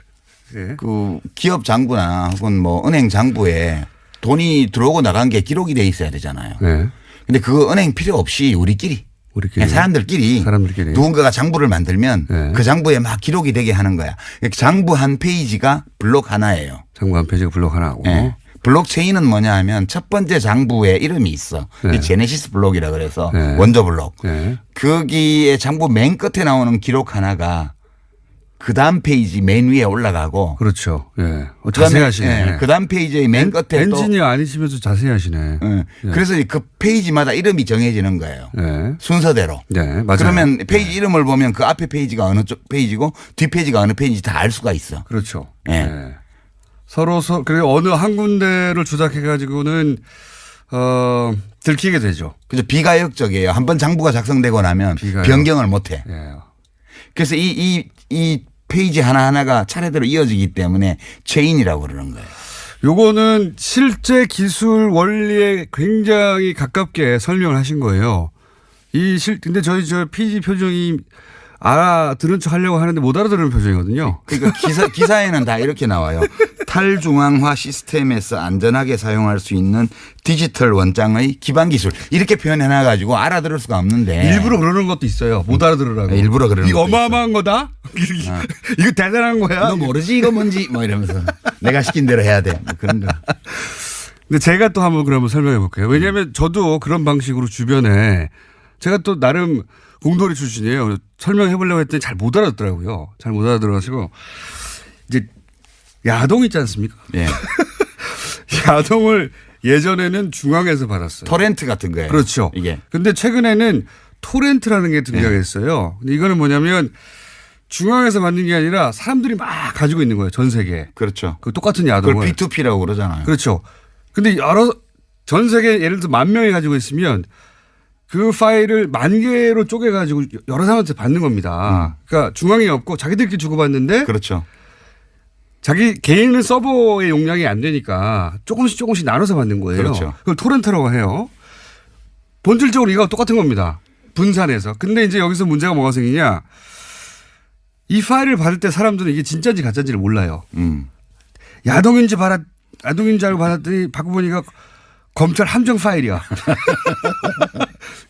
예. 그 기업 장부나 혹은 뭐 은행 장부에 돈이 들어오고 나간 게 기록이 돼 있어야 되잖아요. 네. 근데 그거 은행 필요 없이 우리끼리 그냥 사람들끼리 누군가가 장부를 만들면 네. 그 장부에 막 기록이 되게 하는 거야. 장부 한 페이지가 블록 하나예요. 장부 한 페이지가 블록 하나고. 네. 블록체인은 뭐냐 하면 첫 번째 장부에 이름이 있어. 네. 제네시스 블록이라 그래서 네. 원조 블록. 네. 거기에 장부 맨 끝에 나오는 기록 하나가 그 다음 페이지 맨 위에 올라가고. 그렇죠. 예. 자세히 하시네. 네. 그 다음 페이지의 맨 끝에 또. 엔지니어 아니시면서 자세히 하시네. 네. 예. 그래서 그 페이지마다 이름이 정해지는 거예요. 네. 순서대로. 네, 맞아요. 그러면 페이지 이름을 보면 그 앞에 페이지가 어느 쪽 페이지고 뒷 페이지가 어느 페이지인지 다 알 수가 있어. 그렇죠. 네. 네. 그리고 어느 한 군데를 조작해 가지고는 들키게 되죠. 그죠. 비가역적이에요. 한번 장부가 작성되고 나면 변경을 못 해. 예. 그래서 이 페이지 하나하나가 차례대로 이어지기 때문에 체인이라고 그러는 거예요. 요거는 실제 기술 원리에 굉장히 가깝게 설명을 하신 거예요. 근데 저 PD 표정이 알아들은 척 하려고 하는데 못 알아들은 표정이거든요. 그러니까 기사에는 다 이렇게 나와요. 탈중앙화 시스템에서 안전하게 사용할 수 있는 디지털 원장의 기반 기술. 이렇게 표현해 놔가지고 알아들을 수가 없는데. 일부러 그러는 것도 있어요. 못 알아들으라고. 일부러 그러는 이거 것도 어마어마한 거다? 이거 대단한 거야? 너 모르지 이거 뭔지 뭐 이러면서 내가 시킨 대로 해야 돼. 뭐 그런 거. 근데 제가 또 한번 그러면 설명해 볼게요. 왜냐하면 저도 그런 방식으로 주변에 제가 또 나름 공돌이 출신이에요. 설명해 보려고 했더니 잘 못 알아듣더라고요. 잘 못 알아들어가지고 이제 야동 있지 않습니까? 예. 야동을 예전에는 중앙에서 받았어요. 토렌트 같은 거예요. 그렇죠. 이게. 근데 최근에는 토렌트라는 게 등장했어요. 근데 이거는 뭐냐면 중앙에서 받는 게 아니라 사람들이 막 가지고 있는 거예요. 전 세계에. 그렇죠. 그 똑같은 야동을. 그걸 P2P라고 그러잖아요. 그렇죠. 근데 전 세계 예를 들어 10,000명이 가지고 있으면 그 파일을 10,000개로 쪼개가지고 여러 사람한테 받는 겁니다. 그러니까 중앙이 없고 자기들끼리 주고받는데. 그렇죠. 자기 개인은 서버의 용량이 안 되니까 조금씩 나눠서 받는 거예요. 그렇죠. 그걸 토렌트라고 해요. 본질적으로 이거 똑같은 겁니다. 분산해서. 근데 이제 여기서 문제가 뭐가 생기냐. 이 파일을 받을 때 사람들은 이게 진짜인지 가짜인지를 몰라요. 야동인지 알고 받았더니 받고 보니까 검찰 함정 파일이야.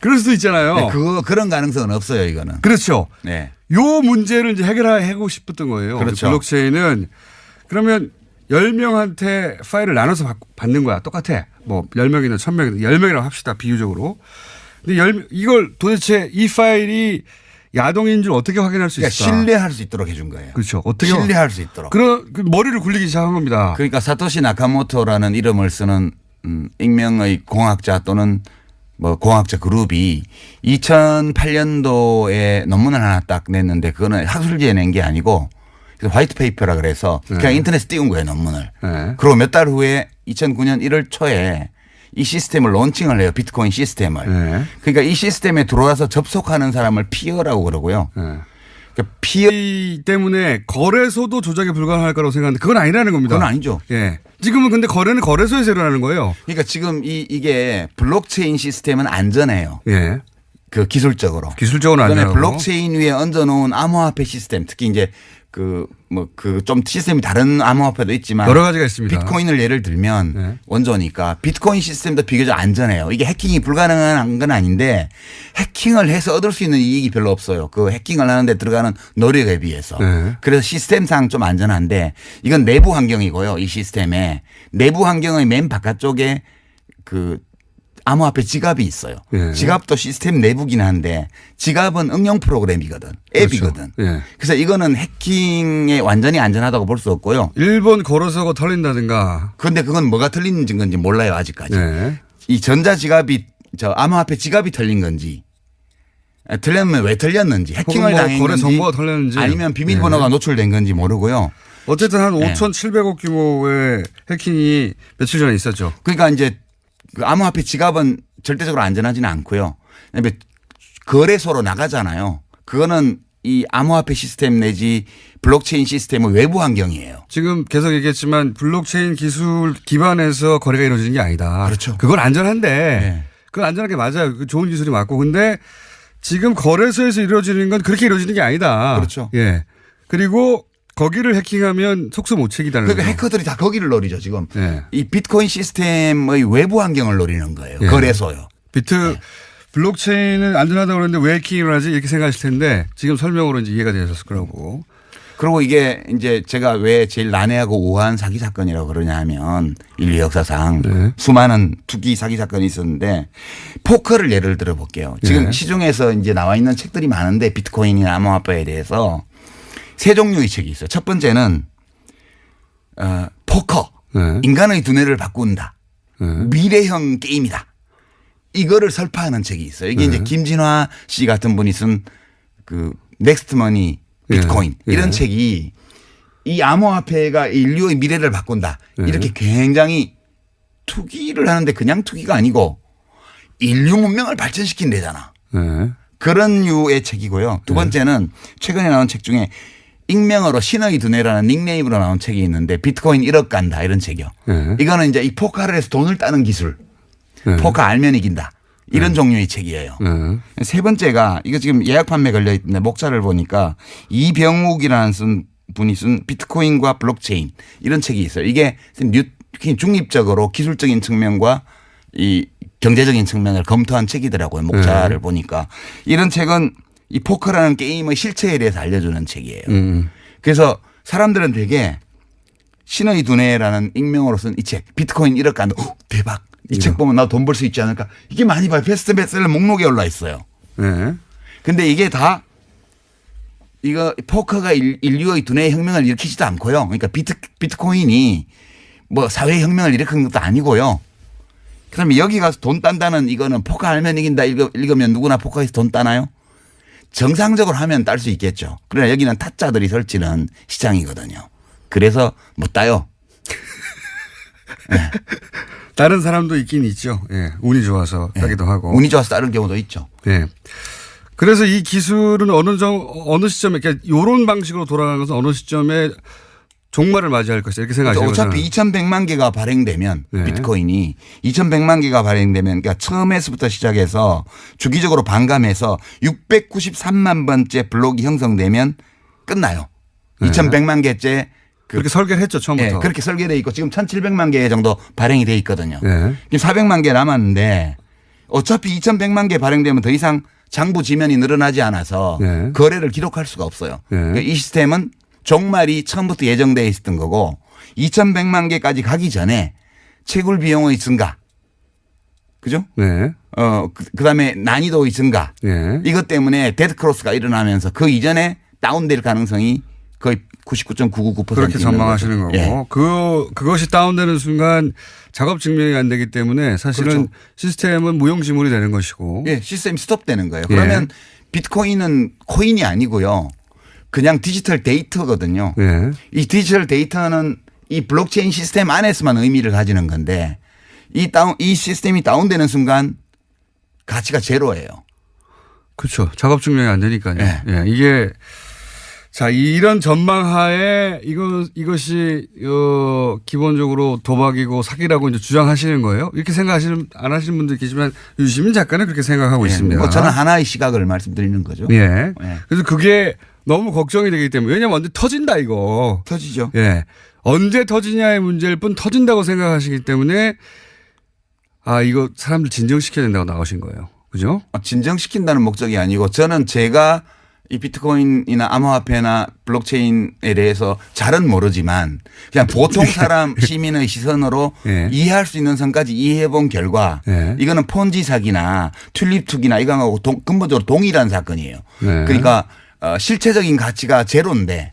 그럴 수도 있잖아요. 네, 그런 가능성은 없어요, 이거는. 그렇죠. 네. 요 문제를 이제 해결하고 싶었던 거예요. 그렇죠. 블록체인은 그러면 10명한테 파일을 나눠서 받는 거야. 똑같아. 뭐 10명이나 1,000명이나 10명이라고 합시다. 비유적으로. 근데 이걸 도대체 이 파일이 야동인 줄 어떻게 확인할 수 있을까? 신뢰할 수 있도록 해준 거예요. 그렇죠. 어떻게 신뢰할 수 있도록. 그 머리를 굴리기 시작한 겁니다. 그러니까 사토시 나카모토라는 이름을 쓰는 익명의 공학자 또는 뭐 공학자 그룹이 2008년도에 논문을 하나 딱 냈는데 그거는 학술지에 낸 게 아니고 화이트 페이퍼라 그래서 그냥 인터넷에 띄운 거예요, 논문을. 네. 그리고 몇 달 후에 2009년 1월 초에 이 시스템을 론칭을 해요. 비트코인 시스템을. 네. 그러니까 이 시스템에 들어와서 접속하는 사람을 피어라고 그러고요. 네. 그러니까 피어 때문에 거래소도 조작이 불가능할 거라고 생각하는데 그건 아니라는 겁니다. 그건 아니죠. 예. 지금은 근데 거래는 거래소에서 일어나는 거예요. 그러니까 지금 이게 블록체인 시스템은 안전해요. 예. 그 기술적으로. 기술적으로 안전하고. 블록체인 위에 얹어놓은 암호화폐 시스템 특히 이제 좀 시스템이 다른 암호화폐도 있지만 여러 가지가 있습니다. 비트코인을 예를 들면 네. 원조니까 비트코인 시스템도 비교적 안전해요. 이게 해킹이 불가능한 건 아닌데 해킹을 해서 얻을 수 있는 이익이 별로 없어요. 그 해킹을 하는데 들어가는 노력에 비해서. 네. 그래서 시스템상 좀 안전한데 이건 내부 환경이고요. 이 시스템에 내부 환경의 맨 바깥쪽에 그 암호화폐 지갑이 있어요. 예. 지갑도 시스템 내부긴 한데 지갑은 응용 프로그램이거든. 앱이거든. 그렇죠. 예. 그래서 이거는 해킹에 완전히 안전하다고 볼 수 없고요. 일본 거래소가 털린다든가. 그런데 그건 뭐가 털린 건지 몰라요 아직까지. 네. 이 전자 지갑이 암호화폐 지갑이 털린 건지 털렸면 왜 털렸는지 해킹을 당한 거래 건지 정보가 털렸는지 아니면 비밀번호가 노출된 건지 모르고요. 어쨌든 한 네. 5,700억 규모의 해킹이 며칠 전에 있었죠. 그러니까 이제 그 암호화폐 지갑은 절대적으로 안전하지는 않고요. 그다음에 거래소로 나가잖아요. 그거는 이 암호화폐 시스템 내지 블록체인 시스템의 외부 환경이에요. 지금 계속 얘기했지만 블록체인 기술 기반에서 거래가 이루어지는 게 아니다. 그렇죠. 그건 안전한데 네. 그건 안전한 게 맞아요. 그 좋은 기술이 맞고. 근데 지금 거래소에서 이루어지는 건 그렇게 이루어지는 게 아니다. 그렇죠. 예. 그리고 거기를 해킹하면 속수 못 채기다는 그러니까 거죠. 해커들이 다 거기를 노리죠 지금. 예. 이 비트코인 시스템의 외부 환경을 노리는 거예요. 예. 거래소요. 블록체인은 안전하다고 그러는데 왜 해킹을 하지 이렇게 생각하실 텐데 지금 설명으로 이제 이해가 되셨을 거라고. 그리고 이게 이제 제가 왜 제일 난해하고 우아한 사기 사건이라고 그러냐 하면 인류 역사상 네. 수많은 투기 사기 사건이 있었는데 포커를 예를 들어 볼게요. 지금 네. 시중에서 이제 나와 있는 책들이 많은데 비트코인이나 암호화폐에 대해서 세 종류의 책이 있어요. 첫 번째는 포커. 네. 인간의 두뇌를 바꾼다. 네. 미래형 게임이다. 이거를 설파하는 책이 있어요. 이게 이제 김진화 씨 같은 분이 쓴 그 넥스트머니 비트코인 이런 책이 이 암호화폐가 인류의 미래를 바꾼다. 이렇게 굉장히 투기를 하는데 그냥 투기가 아니고 인류 문명을 발전시킨대잖아. 그런 류의 책이고요. 두 번째는 최근에 나온 책 중에 익명어로 신의 두뇌라는 닉네임으로 나온 책이 있는데 비트코인 1억 간다 이런 책이요. 이거는 이제 이 포커를 해서 돈을 따는 기술. 포커 알면 이긴다. 이런 종류의 책이에요. 세 번째가 이거 지금 예약 판매 걸려 있는데 목차를 보니까 이병욱이라는 분이 쓴 비트코인과 블록체인 이런 책이 있어요. 이게 중립적으로 기술적인 측면과 이 경제적인 측면을 검토한 책이더라고요. 목차를 보니까. 이런 책은 이 포커라는 게임의 실체에 대해서 알려주는 책이에요. 그래서 사람들은 되게 신의 두뇌라는 익명으로 쓴 이 책 비트코인 1억 간다. 대박. 이 책 보면 나 돈 벌 수 있지 않을까. 이게 많이 봐요. 베스트셀러 목록에 올라 있어요. 근데 이게 다 이거 포커가 인류의 두뇌의 혁명을 일으키지도 않고요. 그러니까 비트코인이 뭐 사회 혁명을 일으킨 것도 아니고요. 그다음에 여기 가서 돈 딴다는 이거는 포커 알면 이긴다 읽으면 누구나 포커에서 돈 따나요? 정상적으로 하면 딸 수 있겠죠. 그러나 여기는 타짜들이 설치는 시장이거든요. 그래서 못 따요. 네. 다른 사람도 있긴 있죠. 예. 운이 좋아서 따기도 하고. 운이 좋아서 따는 경우도 있죠. 예. 그래서 이 기술은 어느 시점에 그러니까 이런 방식으로 돌아가는 것은 어느 시점에 종말을 맞이할 것이다 이렇게 생각하시는 거죠. 어차피 2,100만 개가 발행되면 비트코인이 2,100만 개가 발행되면 그러니까 처음에서부터 시작해서 주기적으로 반감해서 693만 번째 블록이 형성되면 끝나요. 2,100만 개째 그렇게 설계를 했죠 처음부터. 네, 그렇게 설계돼 있고 지금 1,700만 개 정도 발행이 돼 있거든요. 네. 지금 400만 개 남았는데 어차피 2,100만 개 발행되면 더 이상 장부 지면이 늘어나지 않아서 네. 거래를 기록할 수가 없어요. 네. 그러니까 이 시스템은 종말이 처음부터 예정되어 있었던 거고 2,100만 개까지 가기 전에 채굴 비용의 증가. 그죠? 네. 그다음에 난이도의 증가. 네. 이것 때문에 데드크로스가 일어나면서 그 이전에 다운될 가능성이 거의 99.999% 그렇게 전망하시는 거고. 예. 그것이 다운되는 순간 작업 증명이 안 되기 때문에 사실은 그렇죠. 시스템은 무용지물이 되는 것이고. 예, 시스템이 스톱되는 거예요. 그러면 비트코인은 코인이 아니고요. 그냥 디지털 데이터거든요. 예. 이 디지털 데이터는 이 블록체인 시스템 안에서만 의미를 가지는 건데 이 시스템이 다운되는 순간 가치가 제로예요. 그렇죠. 작업 증명이 안 되니까요. 네. 예. 이게 자, 이런 전망하에 이것이 기본적으로 도박이고 사기라고 이제 주장하시는 거예요? 이렇게 안 하시는 분들 계시지만 유시민 작가는 그렇게 생각하고 있습니다. 뭐 저는 하나의 시각을 말씀드리는 거죠. 예. 예. 그래서 그게 너무 걱정이 되기 때문에 왜냐면 언제 터진다 이거. 터지죠. 예. 언제 터지냐의 문제일 뿐 터진다고 생각하시기 때문에 이거 사람들 진정시켜야 된다고 나오신 거예요. 그죠? 진정시킨다는 목적이 아니고 저는 제가 이 비트코인이나 암호화폐나 블록체인에 대해서 잘은 모르지만 그냥 보통 사람 시민의 시선으로 예. 이해할 수 있는 선까지 이해해 본 결과 예. 이거는 폰지 사기나 튤립 투기나 이거하고 근본적으로 동일한 사건이에요. 예. 그러니까 실체적인 가치가 제로인데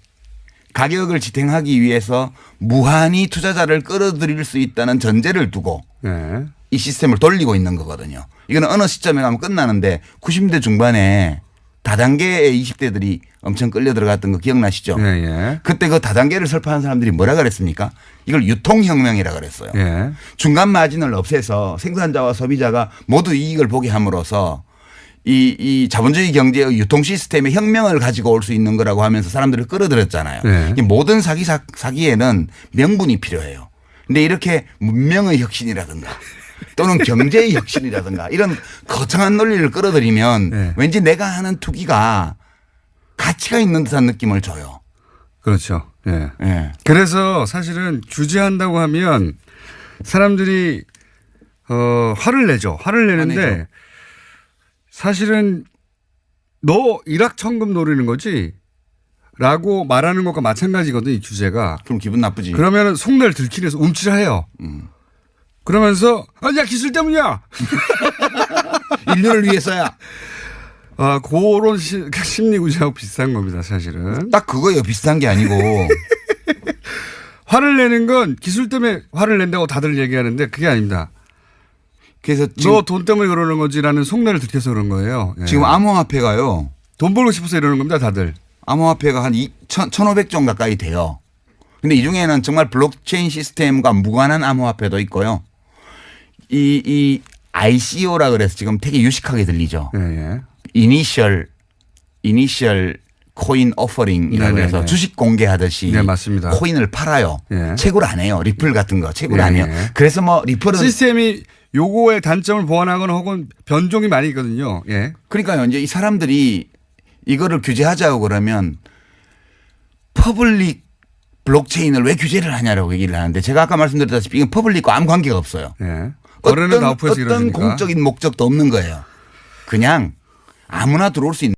가격을 지탱하기 위해서 무한히 투자자를 끌어들일 수 있다는 전제를 두고 예. 이 시스템을 돌리고 있는 거거든요. 이거는 어느 시점에 가면 끝나는데 90대 중반에 다단계의 20대들이 엄청 끌려 들어갔던 거 기억나시죠? 예, 예. 그때 그 다단계를 설파한 사람들이 뭐라 그랬습니까? 이걸 유통혁명이라 그랬어요. 예. 중간 마진을 없애서 생산자와 소비자가 모두 이익을 보게 함으로써 이 자본주의 경제의 유통 시스템의 혁명을 가지고 올 수 있는 거라고 하면서 사람들을 끌어들였잖아요. 네. 이 모든 사기에는 명분이 필요해요. 근데 이렇게 문명의 혁신이라든가 또는 경제의 혁신이라든가 이런 거창한 논리를 끌어들이면 네. 왠지 내가 하는 투기가 가치가 있는 듯한 느낌을 줘요. 그렇죠. 예. 예. 그래서 사실은 규제한다고 하면 사람들이 화를 내죠. 화를 내는데 화내죠. 사실은 너 일확천금 노리는 거지? 라고 말하는 것과 마찬가지거든, 이 규제가. 그럼 기분 나쁘지. 그러면 속내를 들키기 위해서 움찔해요. 그러면서 야 기술 때문이야. 인류를 위해서야. 아, 그런 심리 구조하고 비슷한 겁니다, 사실은. 딱 그거예요. 비슷한 게 아니고. 화를 내는 건 기술 때문에 화를 낸다고 다들 얘기하는데 그게 아닙니다. 그래서 너 돈 때문에 그러는 거지라는 속내를 들켜서 그런 거예요. 예. 지금 암호화폐가요. 돈 벌고 싶어서 이러는 겁니다, 다들. 암호화폐가 한 1,500종 가까이 돼요. 근데 이 중에는 정말 블록체인 시스템과 무관한 암호화폐도 있고요. 이 ICO라 그래서 지금 되게 유식하게 들리죠. 예, 예. 이니셜 코인 오퍼링이라고 네네네. 해서 주식 공개하듯이 네, 맞습니다. 코인을 팔아요. 예. 채굴 안 해요. 리플 같은 거 채굴 예, 안 해요. 예. 그래서 뭐 리플은 시스템이 요거의 단점을 보완하거나 혹은 변종이 많이 있거든요. 예. 그러니까요. 이제 이 사람들이 이거를 규제하자고 그러면 퍼블릭 블록체인을 왜 규제를 하냐라고 얘기를 하는데 제가 아까 말씀드렸다시피 이건 퍼블릭과 아무 관계가 없어요. 예. 거래는 다 오픈해서 어떤 이루어지니까. 공적인 목적도 없는 거예요. 그냥 아무나 들어올 수 있는